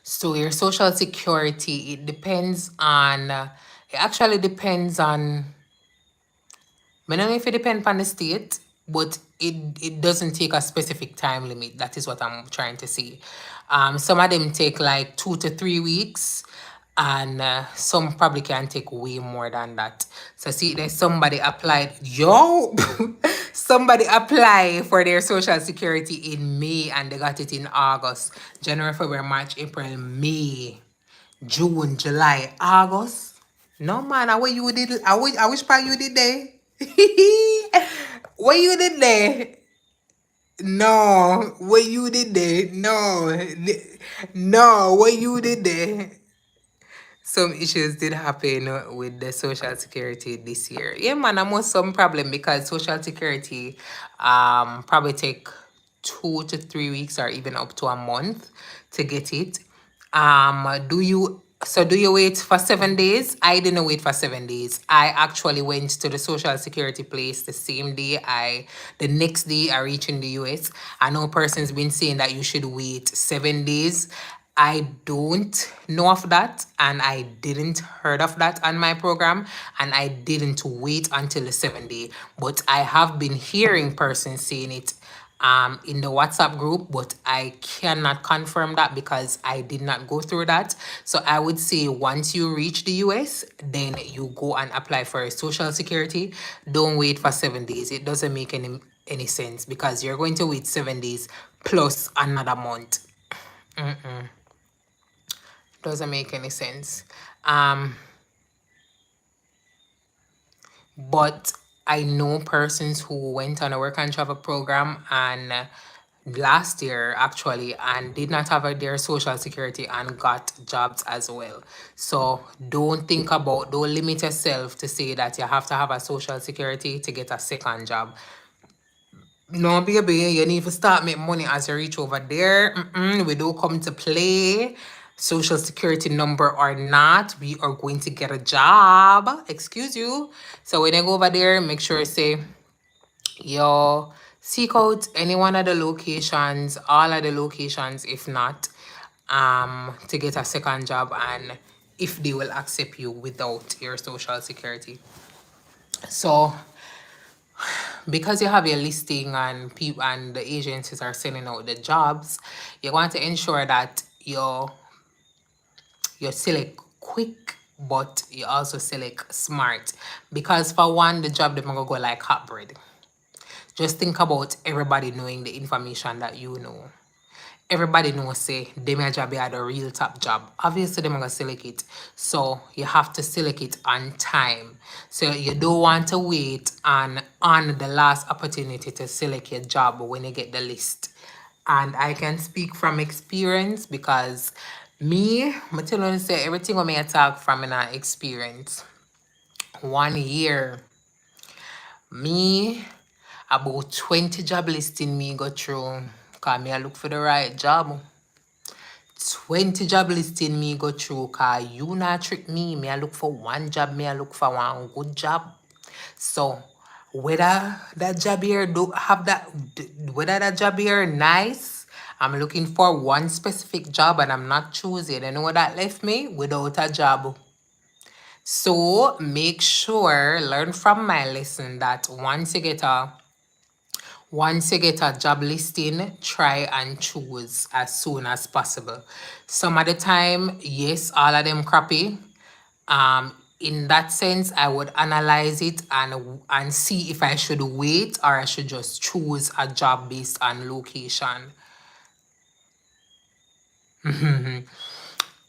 So your social security, it depends on, it actually depends on, I don't know if it depends on the state, but it doesn't take a specific time limit. That is what I'm trying to say. Some of them take like 2 to 3 weeks, and some probably can take way more than that. So see, there's somebody applied, somebody apply for their social security in May and they got it in August. January, February, March, April, May, June, July, August. No man, I wish you did. I wish part you did there. What you did there? No, what you did there? No, no, what you did there? Some issues did happen with the social security this year. Yeah, man, almost some problem because social security probably take 2 to 3 weeks or even up to a month to get it. Do you wait for 7 days? I didn't wait for 7 days. I actually went to the social security place the same day. The next day I reached in the US. I know a person's been saying that you should wait 7 days. I don't know of that, and I didn't heard of that on my program, and I didn't wait until the 7 day. But I have been hearing persons saying it in the WhatsApp group, but I cannot confirm that because I did not go through that. So I would say once you reach the US, then you go and apply for a social security. Don't wait for 7 days. It doesn't make any sense because you're going to wait 7 days plus another month. Doesn't make any sense. But I know persons who went on a work and travel program and last year actually and did not have their social security and got jobs as well. So don't limit yourself to say that you have to have a social security to get a second job. No, baby, you need to start make money as you reach over there. We don't come to play. Social security number or not, we are going to get a job. Excuse you. So when you go over there, make sure you say, yo, seek out any one of the locations, all of the locations, if not, to get a second job and if they will accept you without your social security. So because you have your listing and people and the agencies are sending out the jobs, you want to ensure that you select quick, but you also select smart. Because for one, the job they're gonna go like hot bread. Just think about everybody knowing the information that you know. Everybody knows say them a job are the real top job. Obviously them gonna select it. So you have to select it on time. So you don't want to wait on the last opportunity to select your job when you get the list. And I can speak from experience because I tell you say everything when I talk from an experience. 1 year, me about 20 job listing me go through. Cause me I look for the right job. 20 job listing me go through. Cause you not trick me. Me I look for one job. Me I look for one good job. So whether that job here whether that job here nice, I'm looking for one specific job and I'm not choosing. You know what that left me? Without a job. So make sure, learn from my lesson that once you get a job listing, try and choose as soon as possible. Some of the time, yes, all of them crappy. In that sense, I would analyze it and see if I should wait or I should just choose a job based on location.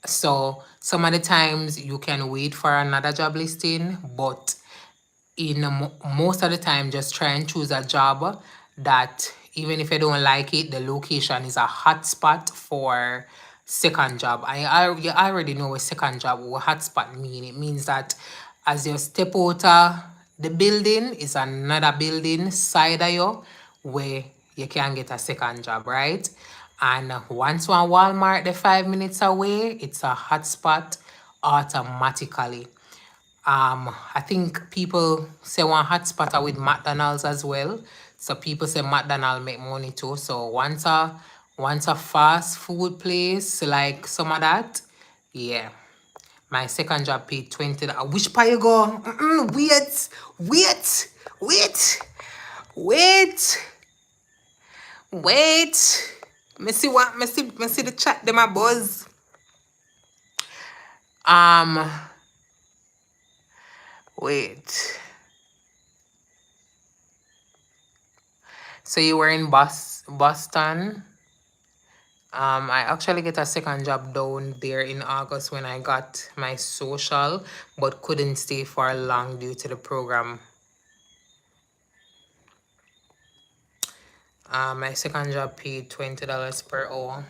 So some of the times you can wait for another job listing, but most of the time, just try and choose a job that even if you don't like it, the location is a hot spot for second job. You already know what second job or hotspot mean. It means that as you step out of the building, is another building side of you where you can get a second job, right? And once one Walmart, the 5 minutes away, it's a hotspot automatically. I think people say one hotspot are with McDonald's as well. So people say McDonald's make money too. So once a fast food place like some of that, yeah. My second job paid $20. Which part you go? Wait, wait, wait, wait, wait. Me see what? Me see the chat. Them a buzz. Wait. So you were in Boston. I actually get a second job down there in August when I got my social, but couldn't stay for long due to the program. My second job paid $20 per hour.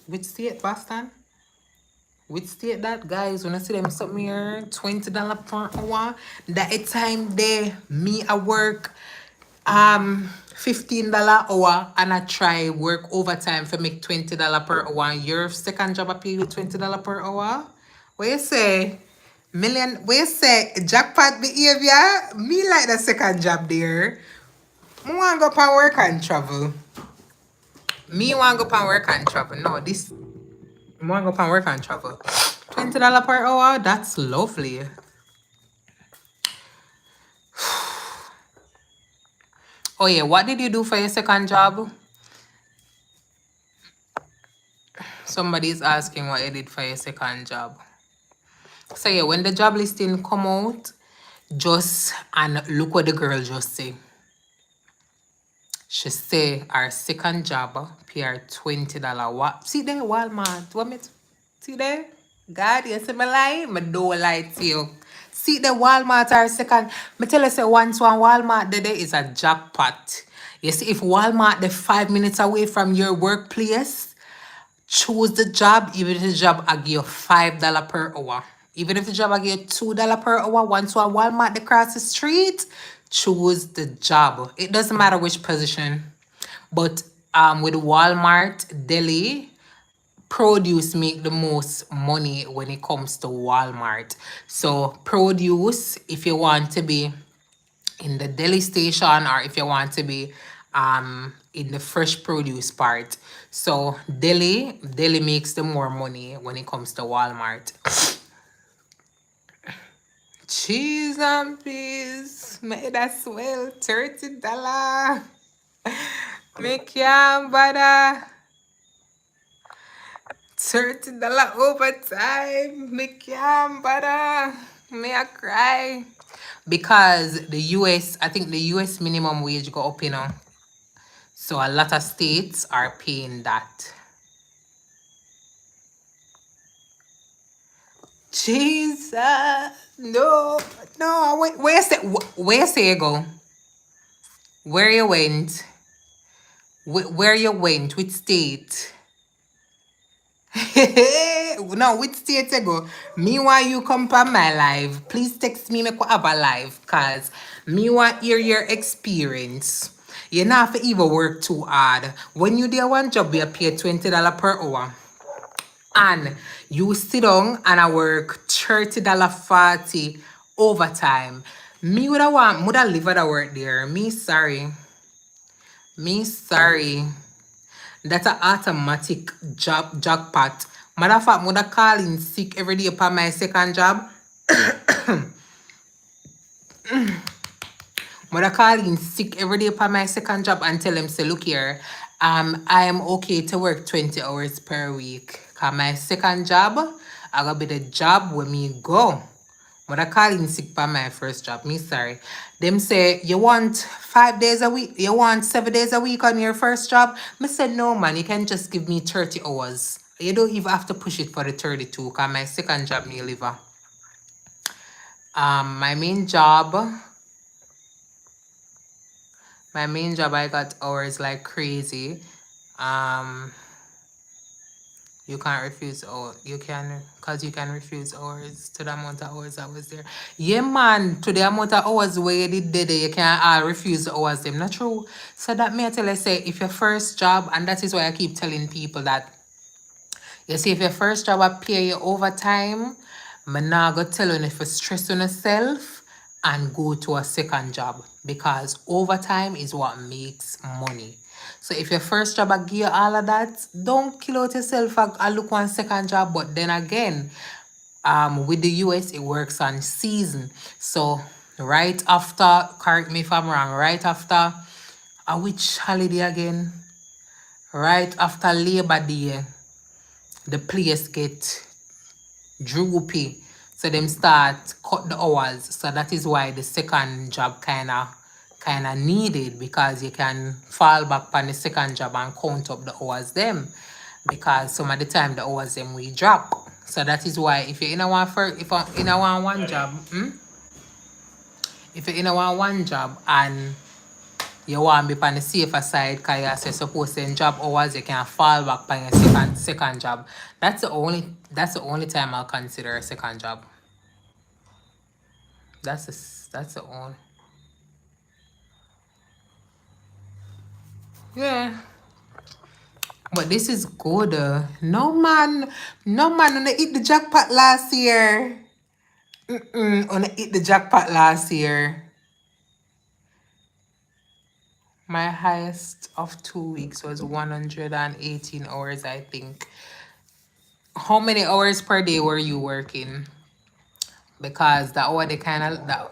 Which state, Boston? Which state that, guys? When I see them something here, $20 per hour. That a time there, me I work $15 hour and I try work overtime for make $20 per hour. Your second job I pay you $20 per hour. What you say? What you say? Jackpot behavior? Me like the second job there. I want to go and work and travel. Me want to go and work and travel. No, this. I want to go and work and travel. $20 per hour? That's lovely. Oh yeah, what did you do for your second job? Somebody is asking what you did for your second job. So yeah, when the job listing come out, just and look what the girl just say. She say our second job pay her $20. What? See there, Walmart. What me? See there? God, you see me lie? Me don't lie to you. See the Walmart our second. Me tell you say once one Walmart there is a jackpot. You see, if Walmart they're 5 minutes away from your workplace, choose the job, even if the job I give you $5 per hour. Even if the job I give you $2 per hour, once one Walmart across the street, choose the job. It doesn't matter which position. But with Walmart, Delhi, produce make the most money when it comes to Walmart. So produce, if you want to be in the deli station or if you want to be in the fresh produce part. So deli makes the more money when it comes to Walmart. Cheese and peas made as well $30. Me can't bother. $30 overtime. Me can't bother. Me I cry. Because the US, I think the US minimum wage go up, you know. So a lot of states are paying that. Jesus, no, no. Where you say you go? Where you went? Where you went? Which state? No, which state you go? Me want you come for my live. Please text me make we have a live. Cause me want hear your experience. You not have to even work too hard. When you do one job, you pay $20 per hour. And you sit down and I work $30 40 overtime. Me would have want would have live at work there. Me sorry. Me sorry. That's an automatic jackpot. Matter of fact, would call in sick every day for my second job. Would call in sick every day for my second job and tell them, say, look here, I am okay to work 20 hours per week. Cause my second job, I gotta be the job where me go. But I call in sick for my first job. Me sorry. Them say, you want 5 days a week? You want 7 days a week on your first job? Me said, no, man. You can just give me 30 hours. You don't even have to push it for the 32. Because my second job, me liver. My main job, I got hours like crazy. You can't refuse, oh, you can, because you can refuse hours to the amount of hours I was there. Yeah, man, to the amount of hours where you did there, you can't refuse the hours, them not true. So that may I tell you, say, if your first job, and that is why I keep telling people that, you see, if your first job I pay you overtime, I'm not going to tell you if you stress on yourself and go to a second job, because overtime is what makes money. So if your first job I give you all of that, don't kill out yourself and look one second job. But then again, with the US, it works on season. So right after, correct me if I'm wrong, right after, which holiday again? Right after Labor Day, the place get droopy. So them start cut the hours. So that is why the second job kinda needed, because you can fall back on the second job and count up the hours them, because some of the time the hours them we drop. So that is why if you're in a one one job, if you're in a one job and you want to be on the safer side, because you're supposed to job hours, you can fall back on your second job. That's the only time I'll consider a second job. That's the only. Yeah. But this is good. No man, on hit the jackpot last year. On hit the jackpot last year. My highest of 2 weeks was 118 hours, I think. How many hours per day were you working? Because that hour they kind of that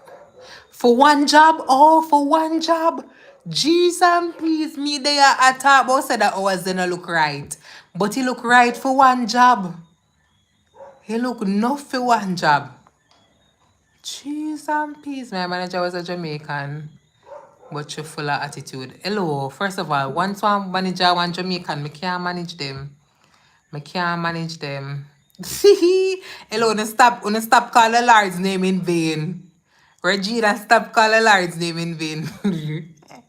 for one job. Oh, for one job. Jeez and please, me there I talk about said that ours didn't look right. But he look right for one job. He look enough for one job. Jeez and peace. My manager was a Jamaican, but she full of attitude. Hello, first of all, once one manager, one Jamaican, me can't manage them. Me can't manage them. Hello, wanna stop calling the Lord's name in vain. Regina, stop calling the Lord's name in vain.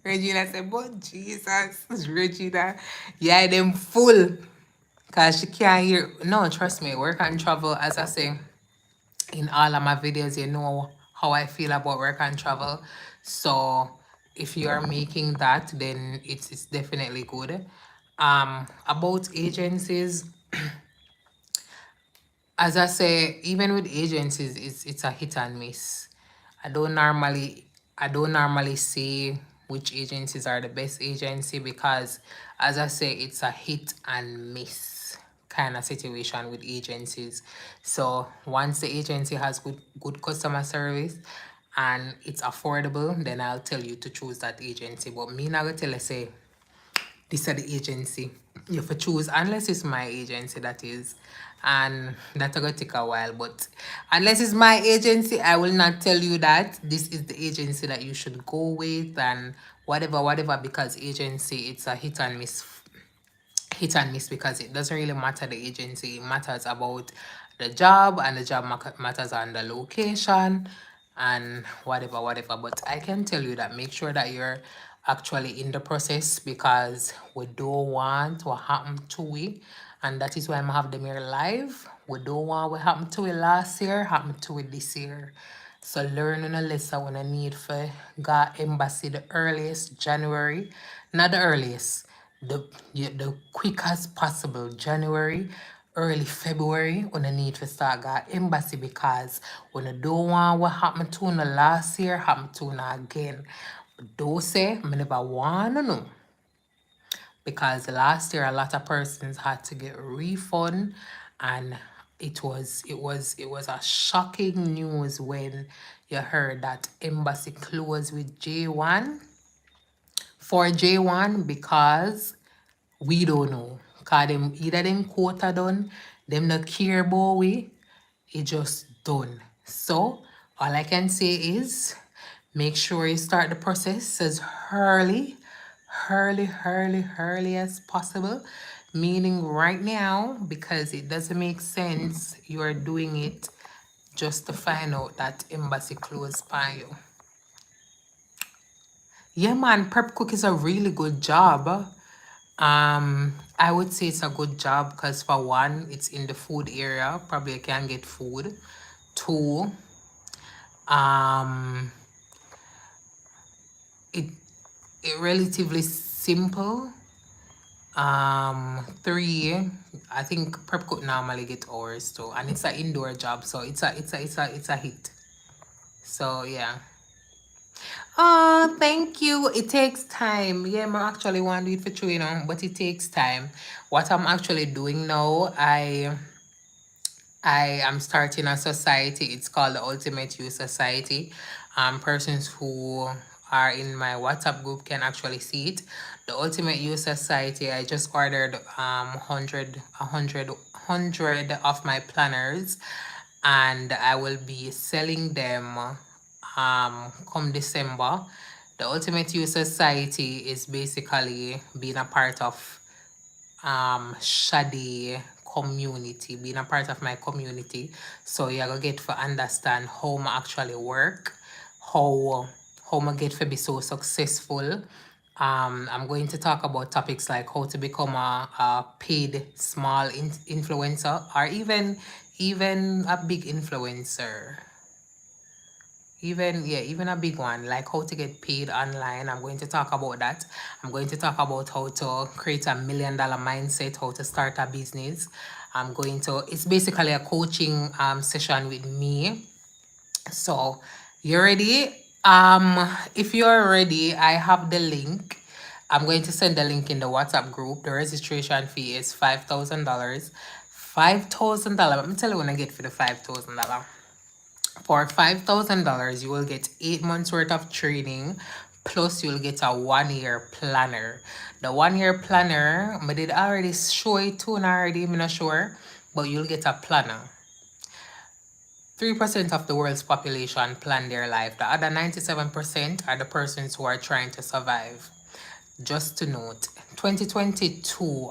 Regina said, but Jesus, Regina, yeah, them full. Because she can't hear. No, trust me, work and travel, as I say in all of my videos, you know how I feel about work and travel. So if you are making that, then it's definitely good. About agencies, as I say, even with agencies, it's a hit and miss. I don't normally I don't normally say which agencies are the best agency because, as I say, it's a hit and miss kind of situation with agencies. So once the agency has good customer service and it's affordable, then I'll tell you to choose that agency. But me not gonna tell you say this is the agency you have to choose, unless it's my agency, that is, and that's gonna take a while. But unless it's my agency, I will not tell you that this is the agency that you should go with and whatever, because agency, it's a hit and miss because it doesn't really matter the agency. It matters about the job, and the job matters on the location and whatever. But I can tell you that make sure that you're actually in the process, because we don't want what happened to it, and that is why I'm have them here live. We don't want what happened to it last year happen to it this year. So learning a lesson when I need for go embassy the earliest January, not the earliest, the quickest possible January, early February when I need to start go embassy, because when I don't want what happened to the last year happen to na again. But don't say I never wanna know, because last year a lot of persons had to get refund, and it was a shocking news when you heard that embassy closed with J1 for J1, because we don't know. Cause them either them quota done, them not care about we, it just done. So all I can say is make sure you start the process as early as possible. Meaning right now, because it doesn't make sense you are doing it just to find out that embassy closed by you. Yeah, man, prep cook is a really good job. I would say it's a good job because, for one, it's in the food area. Probably you can get food. Two, um, it relatively simple. Three, I think prep cook normally get hours too, and it's an indoor job, so it's a hit. So yeah. Oh, thank you. It takes time. Yeah, I actually want to do it for you, but it takes time. What I'm actually doing now, I am starting a society. It's called the Ultimate Youth Society. Persons who are in my WhatsApp group can actually see it. The Ultimate Youth Society, I just ordered 100 of my planners, and I will be selling them come December. The Ultimate Youth Society is basically being a part of Shaday community, being a part of my community. So you're gonna get to understand how I actually work, how I get to be so successful. I'm going to talk about topics like how to become a paid small influencer, or even a big influencer. Even a big one, like how to get paid online. I'm going to talk about that. I'm going to talk about how to create a $1 million mindset, how to start a business. It's basically a coaching session with me. So you ready? If you're ready, I have the link. I'm going to send the link in the WhatsApp group. The registration fee is $5,000. $5,000. Let me tell you when I get for the $5,000. For $5,000, you will get 8 months worth of training plus you'll get a 1 year planner. The 1 year planner, I did already show it to and already, I'm not sure, but you'll get a planner. 3% of the world's population plan their life. The other 97% are the persons who are trying to survive. Just to note, 2022,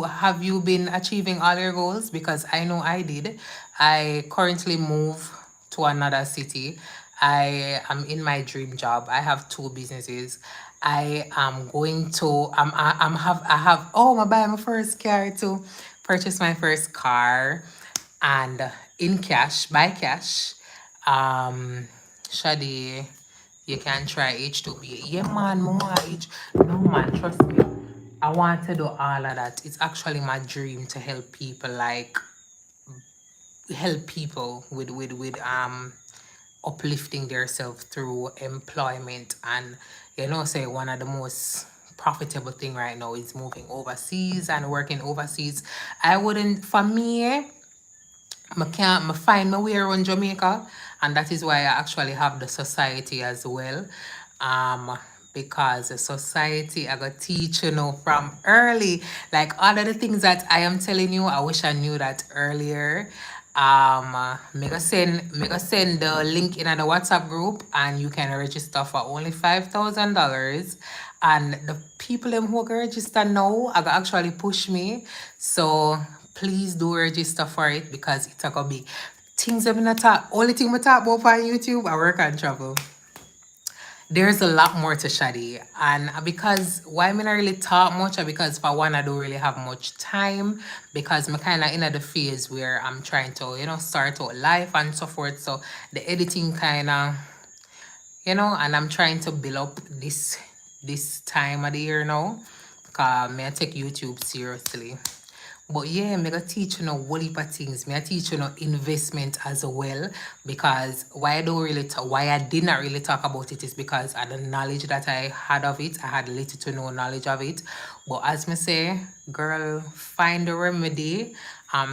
have you been achieving all your goals? Because I know I did. I currently move to another city. I am in my dream job. I have 2 businesses. I am going to I have oh, I buy my first car to purchase my first car, and in cash, by cash. Shaday, you can try H2B. Yeah, man, mama H. No, man, trust me. I want to do all of that. It's actually my dream to help people, like help people with uplifting themselves through employment. And say one of the most profitable thing right now is moving overseas and working overseas. I wouldn't, for me, I find my way around Jamaica, and that is why I actually have the society as well. Because the society I got teach from early, like all of the things that I am telling you. I wish I knew that earlier. Me go send the link in the WhatsApp group, and you can register for only $5,000. And the people them who can register now are gonna actually push me. So please do register for it, because it's gonna be things I'm not talk. Only thing I talk about on YouTube, I work and travel. There's a lot more to Shadi, and because why me not really talk much, because for one I don't really have much time, because I'm kind of in the phase where I'm trying to start out life and so forth. So the editing kind of and I'm trying to build up this time of the year now, because I take YouTube seriously. But yeah, me gonna teach whole heap of things. Me I teach investment as well, because why I did not really talk about it is because of the knowledge that I had of it. I had little to no knowledge of it. But as me say, girl, find the remedy.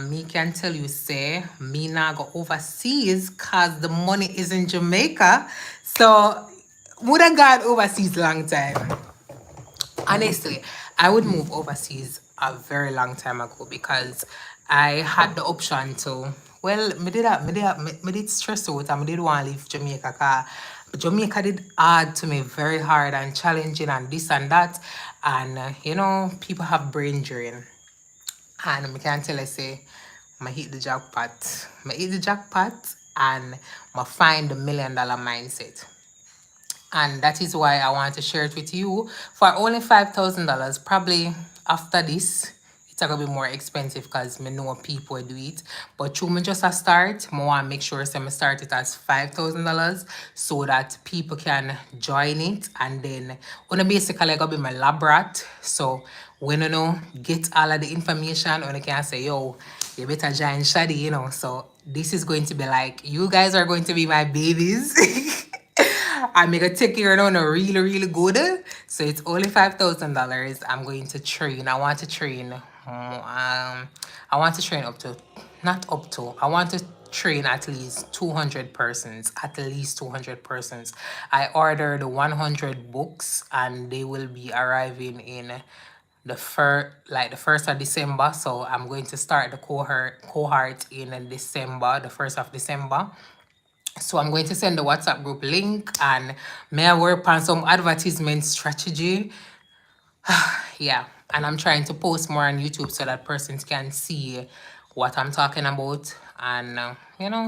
Me can tell you, say, me now go overseas cause the money is in Jamaica. So would have gone overseas long time. Honestly, I would move overseas a very long time ago, because I had the option to. Well, me did stress out, and me did want to leave Jamaica. Cause Jamaica did hard to me, very hard and challenging, and this and that, and people have brain drain, and me can tell you say, I hit the jackpot. I hit the jackpot, and I find the $1,000,000 mindset. And that is why I want to share it with you for only $5,000. Probably after this, it's gonna be more expensive, because me know people do it. But through me just a start, I want to make sure I start it as $5,000, so that people can join it. And then when basically gonna be my lab rat. So when get all of the information, when I can say, yo, you better join Shadi, So this is going to be like, you guys are going to be my babies. I'm gonna take care of no really, really good. So it's only $5,000. I'm going to train. I want to train. I want to train up to, not up to. I want to train at least 200 persons. At least 200 persons. I ordered 100 books, and they will be arriving in the first of December. So I'm going to start the cohort in December, the 1st of December. So I'm going to send the WhatsApp group link, and may I work on some advertisement strategy. Yeah, and I'm trying to post more on YouTube so that persons can see what I'm talking about, and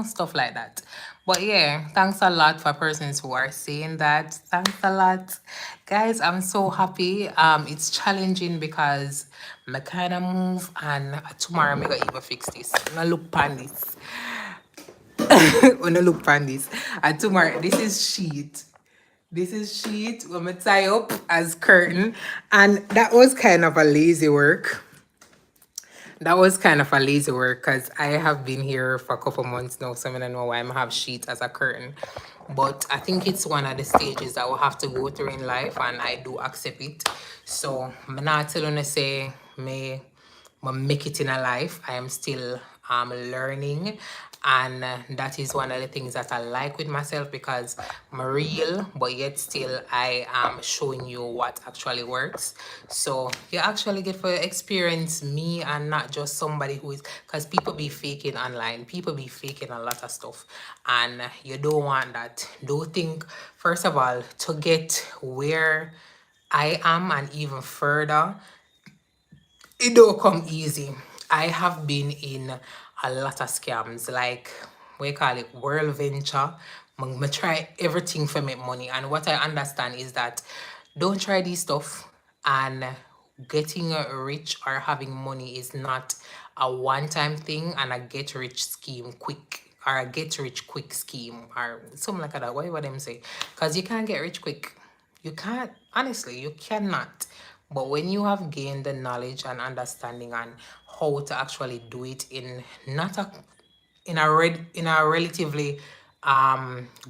stuff like that. But yeah, thanks a lot for persons who are saying that. Thanks a lot, guys. I'm so happy. It's challenging because I kind of move, and tomorrow I'm gonna even fix this. I'm gonna look on this. When I look on this, and tomorrow this is sheet. This is sheet. When I tie up as curtain, and that was kind of a lazy work. That was kind of a lazy work, because I have been here for a couple months now, so I don't know why I have sheet as a curtain. But I think it's one of the stages that I will have to go through in life, and I do accept it. So I'm not telling you say me make it in a life. I am still learning. And that is one of the things that I like with myself, because I'm real, but yet still I am showing you what actually works. So you actually get to experience me and not just somebody who is, because people be faking online, people be faking a lot of stuff, and you don't want that. Don't think, first of all, to get where I am and even further, it don't come easy. I have been in a lot of scams, like we call it world venture. I try everything for make money, and what I understand is that don't try this stuff, and getting rich or having money is not a one-time thing and a get rich scheme quick, or a get rich quick scheme, or something like that, whatever them say, because you can't get rich quick. You can't, honestly, you cannot. But when you have gained the knowledge and understanding on how to actually do it in not a in a relatively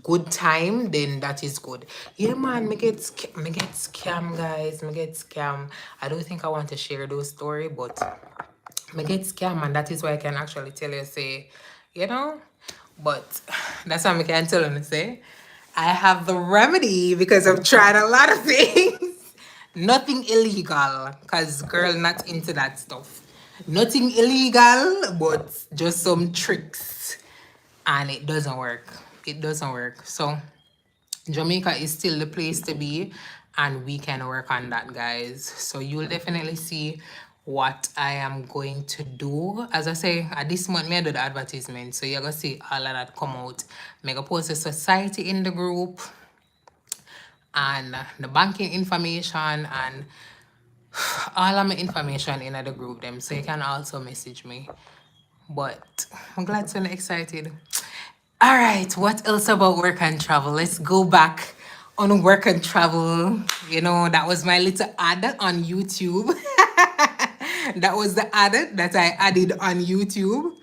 good time, then that is good. Yeah, man, me get scam, guys. Me get scam. I don't think I want to share those story, but me get scam, and that is why I can actually tell you, say, you know. But that's what I can tell you, say. I have the remedy because I've tried a lot of things. Nothing illegal, because girl, not into that stuff. Nothing illegal, but just some tricks. And it doesn't work. It doesn't work. So Jamaica is still the place to be, and we can work on that, guys. So you'll definitely see what I am going to do. As I say, at this month, me I do the advertisement, so you're gonna see all of that come out. Make a post a society in the group, and the banking information, and all of my information in the group them, so you can also message me. But I'm glad so excited. All right, what else about work and travel? Let's go back on work and travel. You know, that was my little ad on YouTube. That was the ad that I added on YouTube.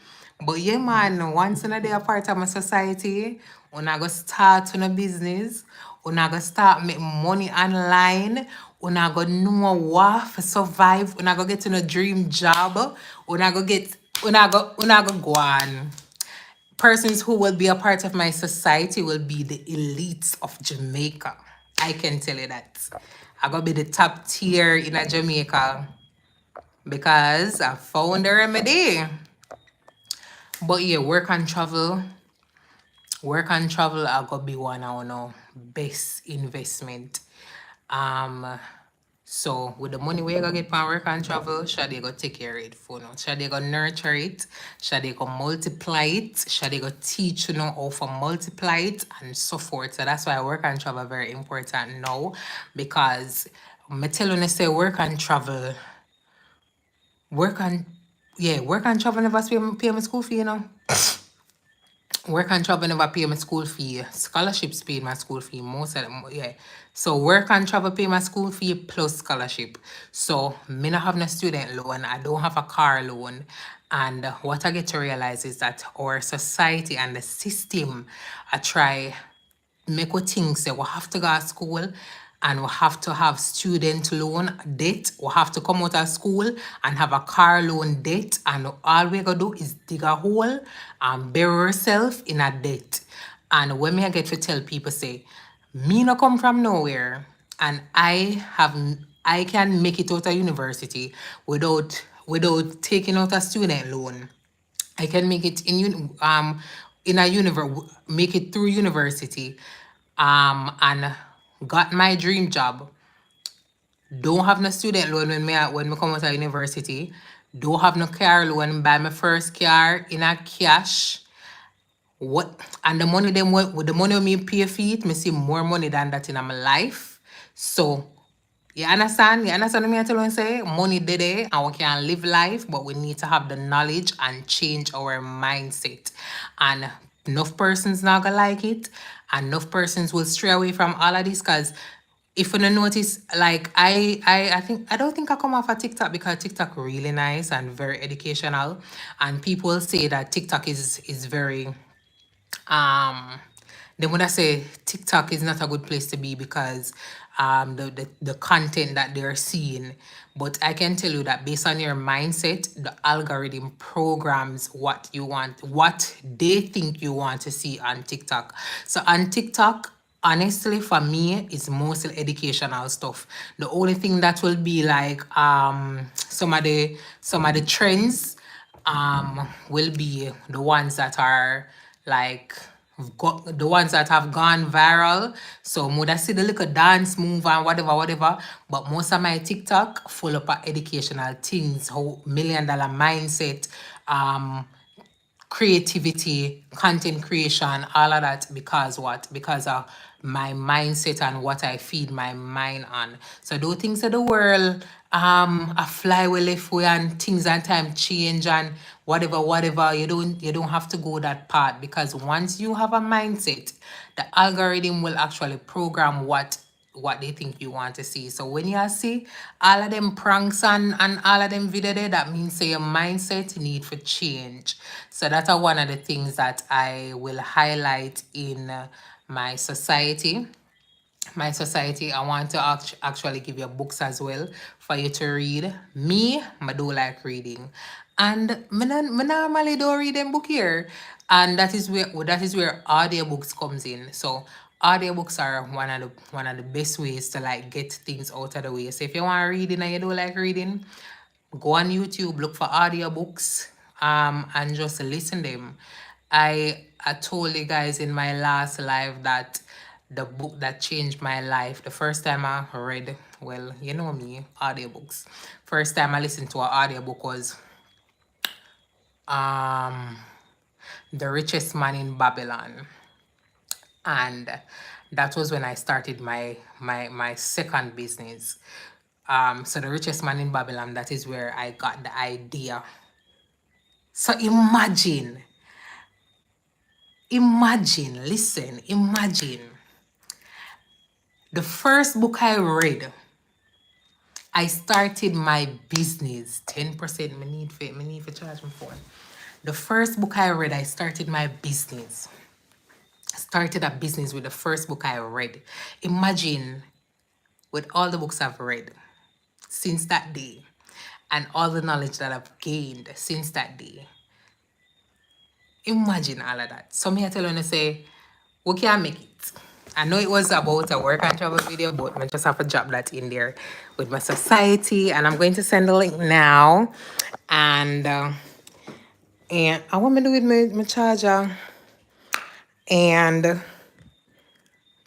But yeah, man, once in a day a part of my society, when I go start on a business, when I go start make money online, when I go know what for survive, when I go get in a dream job, when I go get when I go on. Persons who will be a part of my society will be the elites of Jamaica. I can tell you that. I gotta be the top tier in a Jamaica, because I found the remedy. But yeah, work and travel are gonna be one of our best investment. Um, so with the money we gonna get from work and travel, Shaday go take care of it for now. Shaday go nurture it, Shaday go multiply it, Shaday go teach you know how to multiply it and so forth. So that's why work and travel very important now, because me tell you say work and work and travel never pay my school fee, you know. Work and travel never pay my school fee. Scholarships pay my school fee. Most of them, yeah. So work and travel pay my school fee plus scholarship. So me not have no student loan. I don't have a car loan. And what I get to realize is that our society and the system I try make we think say we have to go to school and we have to have student loan debt. We have to come out of school and have a car loan debt, and all we gotta do is dig a hole and bury ourselves in a debt. And when me I get to tell people say, me no come from nowhere, and I can make it out of university without taking out a student loan. I can make it in a make it through university, and got my dream job. Don't have no student loan when me come out of university. Don't have no car loan. Buy my first car in a cash. What and the money them with the money me pay for it, me see more money than that in my life. So you understand? You understand what I tell you say? Money dey there and we can live life, but we need to have the knowledge and change our mindset. And enough persons not gonna like it, and enough persons will stray away from all of this, because if you don't notice, like I think I don't think I come off of TikTok because TikTok really nice and very educational. And people say that TikTok is very um then when I say TikTok is not a good place to be because the content that they're seeing. But I can tell you that based on your mindset, the algorithm programs what you want, what they think you want to see on TikTok. So on TikTok, honestly, for me, it's mostly educational stuff. The only thing that will be like some of the trends will be the ones that are like the ones that have gone viral. So would I see the little dance move and whatever. But most of my TikTok full up of educational things, how $1 million mindset, creativity, content creation, all of that because what? Because of my mindset and what I feed my mind on. So do things of the world, a fly will left way and things and time change and whatever. You don't have to go that part because once you have a mindset, the algorithm will actually program what they think you want to see. So when you see all of them pranks and all of them video there, that means say your mindset need for change. So that's one of the things that I will highlight in my society. I want to actually give you books as well for you to read. I do like reading. And me normally don't read them book here. And that is where audiobooks comes in. So audiobooks are one of the best ways to like get things out of the way. So if you want reading and you don't like reading, go on YouTube, look for audiobooks, and just listen them. I told you guys in my last live that the book that changed my life, the first time I read, well, you know me, audiobooks. First time I listened to an audiobook was um The Richest Man in Babylon. And that was when I started my second business. So The Richest Man in Babylon, that is where I got the idea. So imagine, imagine the first book I read. I started my business. 10% me need for charge my phone. The first book I read, I started my business. Started a business with the first book I read. Imagine with all the books I've read since that day and all the knowledge that I've gained since that day. Imagine all of that. So me I tell you say, we can make it. I know it was about a work and travel video, but I just have to drop that in there with my society, and I'm going to send the link now. And I want me to do with my charger, and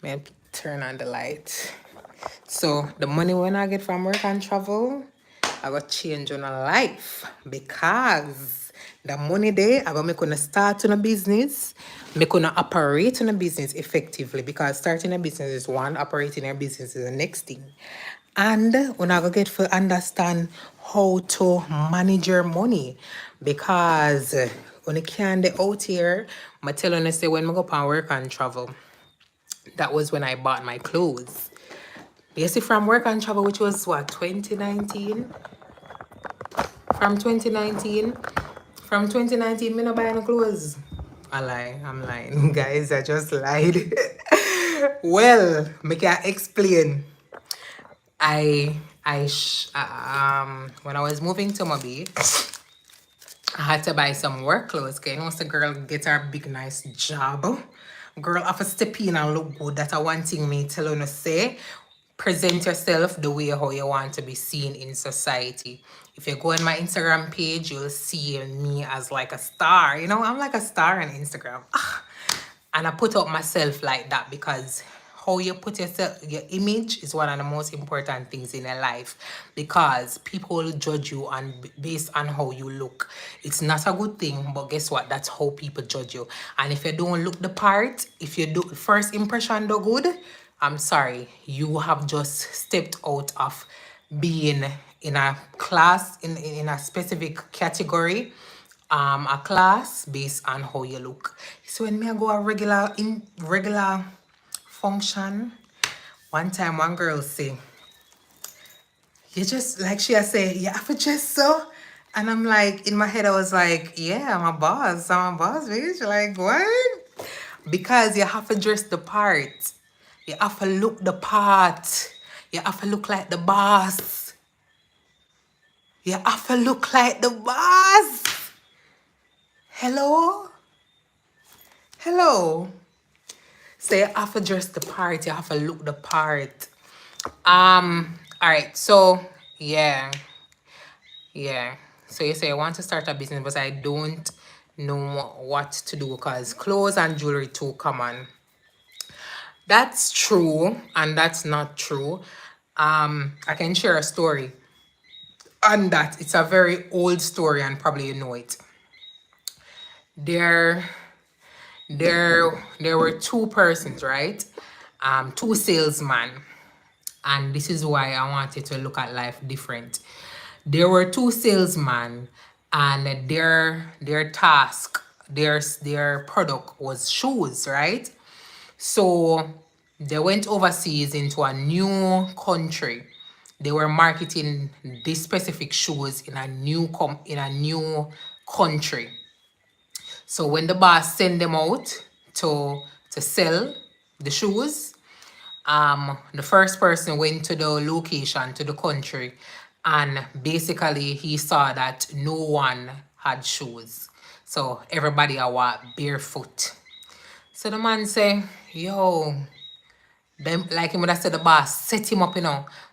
me turn on the light. So the money when I get from work and travel, I got change on a life because the money there, I got make gonna start on a business, make gonna operate on a business effectively because starting a business is one, operating a business is the next thing. And when I go get to understand how to manage your money because when you can't get out here, I tell you say when I go up and work and travel, that was when I bought my clothes. You see, from work and travel, which was what, 2019? From 2019? From 2019, me no buy no clothes. I lie, I'm lying. Guys, I just lied. Well, me can explain. When I was moving to Mobile, I had to buy some work clothes. Cause you know, the girl get her big nice job. Girl have to step in and look good. That's one thing me tell you to say. Present yourself the way how you want to be seen in society. If you go on my Instagram page, you'll see me as like a star. You know, I'm like a star on Instagram. And I put up myself like that because how you put yourself, your image is one of the most important things in your life because people will judge you on based on how you look. It's not a good thing, but guess what? That's how people judge you. And if you don't look the part, if you do first impression do good, I'm sorry, you have just stepped out of being in a class, in a specific category, a class based on how you look. So when me I go a regular function, one time one girl say, you just like she say, you have to just so. And I'm like, in my head I was like, yeah, I'm a boss, bitch. Like what? Because you have to dress the part. You have to look the part. You have to look like the boss. You have to look like the boss. Hello? Hello? So you have to dress the part. You have to look the part. Alright, so yeah. Yeah. So you say I want to start a business, but I don't know what to do because clothes and jewelry too common. That's true, and that's not true. I can share a story on that. It's a very old story, and probably you know it. There, there were two persons, right? Two salesmen, and this is why I wanted to look at life different. There were two salesmen, and their task, their product was shoes, right? So they went overseas into a new country. They were marketing this specific shoes in a new country. So when the boss sent them out to sell the shoes, the first person went to the location, to the country, and basically he saw that no one had shoes. So everybody are walk barefoot. So the man say, yo, them, like him would have said the boss, set him up,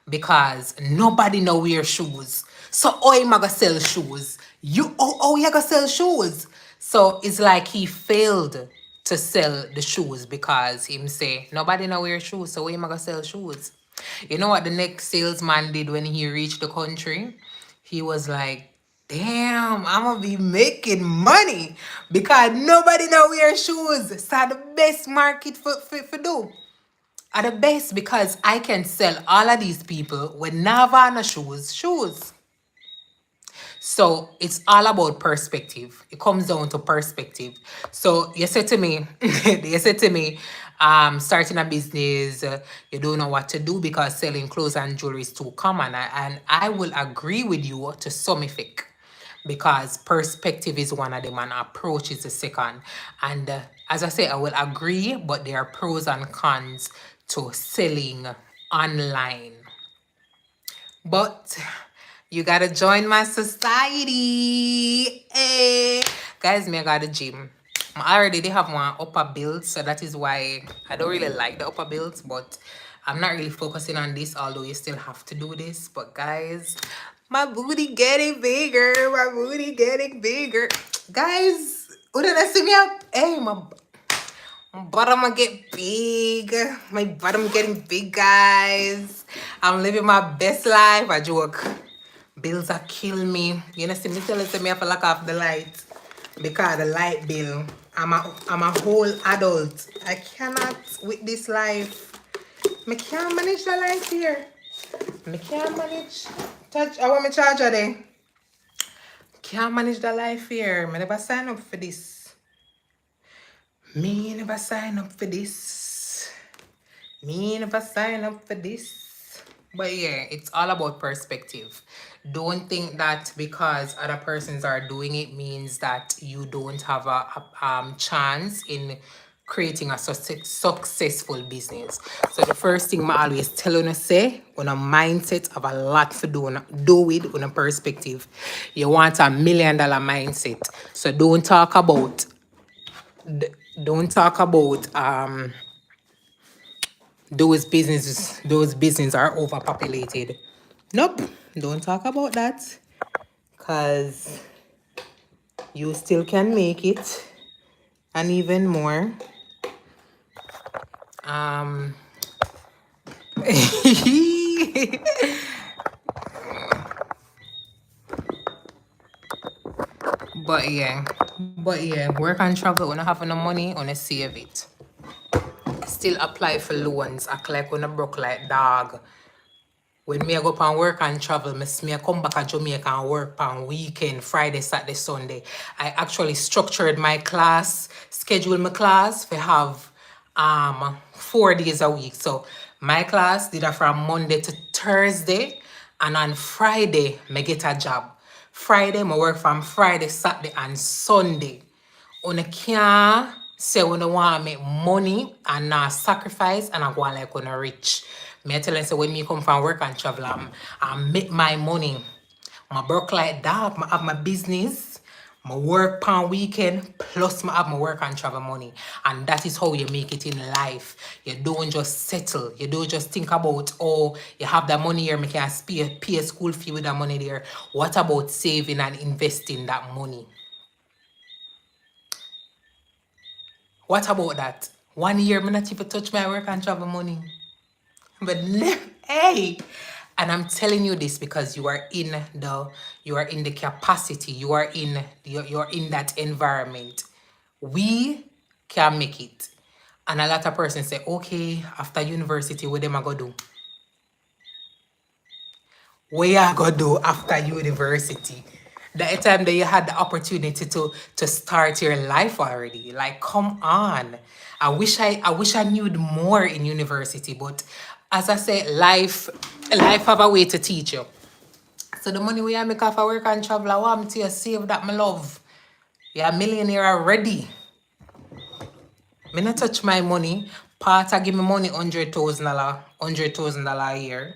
because nobody know wear shoes. So how him gonna sell shoes? You gonna sell shoes? So it's like he failed to sell the shoes because him say nobody know wear shoes. So how him gonna sell shoes? You know what the next salesman did when he reached the country? He was like, damn, I'm gonna be making money because nobody know wear shoes. So the best market for do are the best because I can sell all of these people with never no shoes. So it's all about perspective. It comes down to perspective. So you said to me, starting a business, you don't know what to do because selling clothes and jewelry is too common. And I will agree with you to some effect because perspective is one of them and approach is the second. And as I say, I will agree, but there are pros and cons to selling online. But you gotta join my society. Hey. Guys, me I got a gym. I already they have one upper build, so that is why I don't really like the upper builds, but I'm not really focusing on this, although you still have to do this. But guys, my booty getting bigger. My booty getting bigger. Guys, who did I see me up? Hey, my bottom will get big. My bottom getting big, guys. I'm living my best life. I joke. Bills are killing me. You know, see me telling me I have to lock off the light because the light bill. I'm a whole adult. I cannot with this life. I can't manage the life here. I can't manage. I want my charger there. Can't manage the life here. I never sign up for this. Me never sign up for this. Me never sign up for this. But yeah, it's all about perspective. Don't think that because other persons are doing it means that you don't have a chance in creating a successful business. So the first thing I always tell you to say, on a mindset of a lot to do with on a perspective. You want $1 million mindset. So don't talk about those businesses are overpopulated. Nope, don't talk about that because you still can make it and even more. But yeah, work and travel. When I have no money, when I save it. Still apply for loans. Act like when I broke like dog. When me I go on work and travel, me I come back to Jamaica and work on weekend, Friday, Saturday, Sunday. I actually structured my class, scheduled my class to have 4 days a week. So my class did that from Monday to Thursday, and on Friday, me get a job. Friday, I work from Friday, Saturday, and Sunday. On can't say when I want to make money and not sacrifice and I go on like when I rich. Me I tell them say when me come from work and travel, I make my money. I work like that. I have my business. I work on weekend plus I have my work and travel money. And that is how you make it in life. You don't just settle. You don't just think about, oh, you have that money here, I can pay a school fee with that money there. What about saving and investing that money? What about that? 1 year, I'm not even touch my work and travel money. But hey, and I'm telling you this because you are in the capacity, you're in that environment. We can make it. And a lot of persons say, okay, after university, what am I gonna do? What you gonna do after university? The time that you had the opportunity to start your life already. Like, come on. I wish I knew more in university, but as I said, life have a way to teach you. So the money we make off of work and travel, I want to save that, my love. You're a millionaire already. Me not touch my money. Part I give me money $100,000 a year.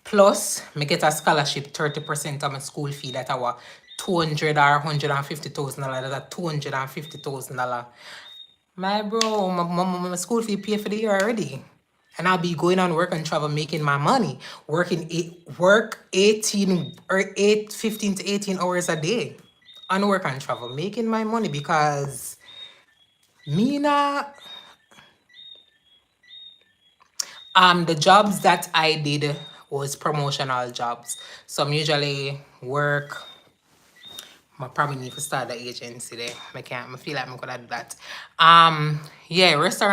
Plus, me get a scholarship 30% of my school fee that I was 200 or $150,000. That's $250,000. My bro, my school fee pay for the year already. And I'll be going on work and travel making my money. Work 15 to 18 hours a day on work and travel, making my money because me not the jobs that I did was promotional jobs. So I'm usually work. I probably need to start the agency there. I feel like I'm gonna do that. Yeah, restaurant.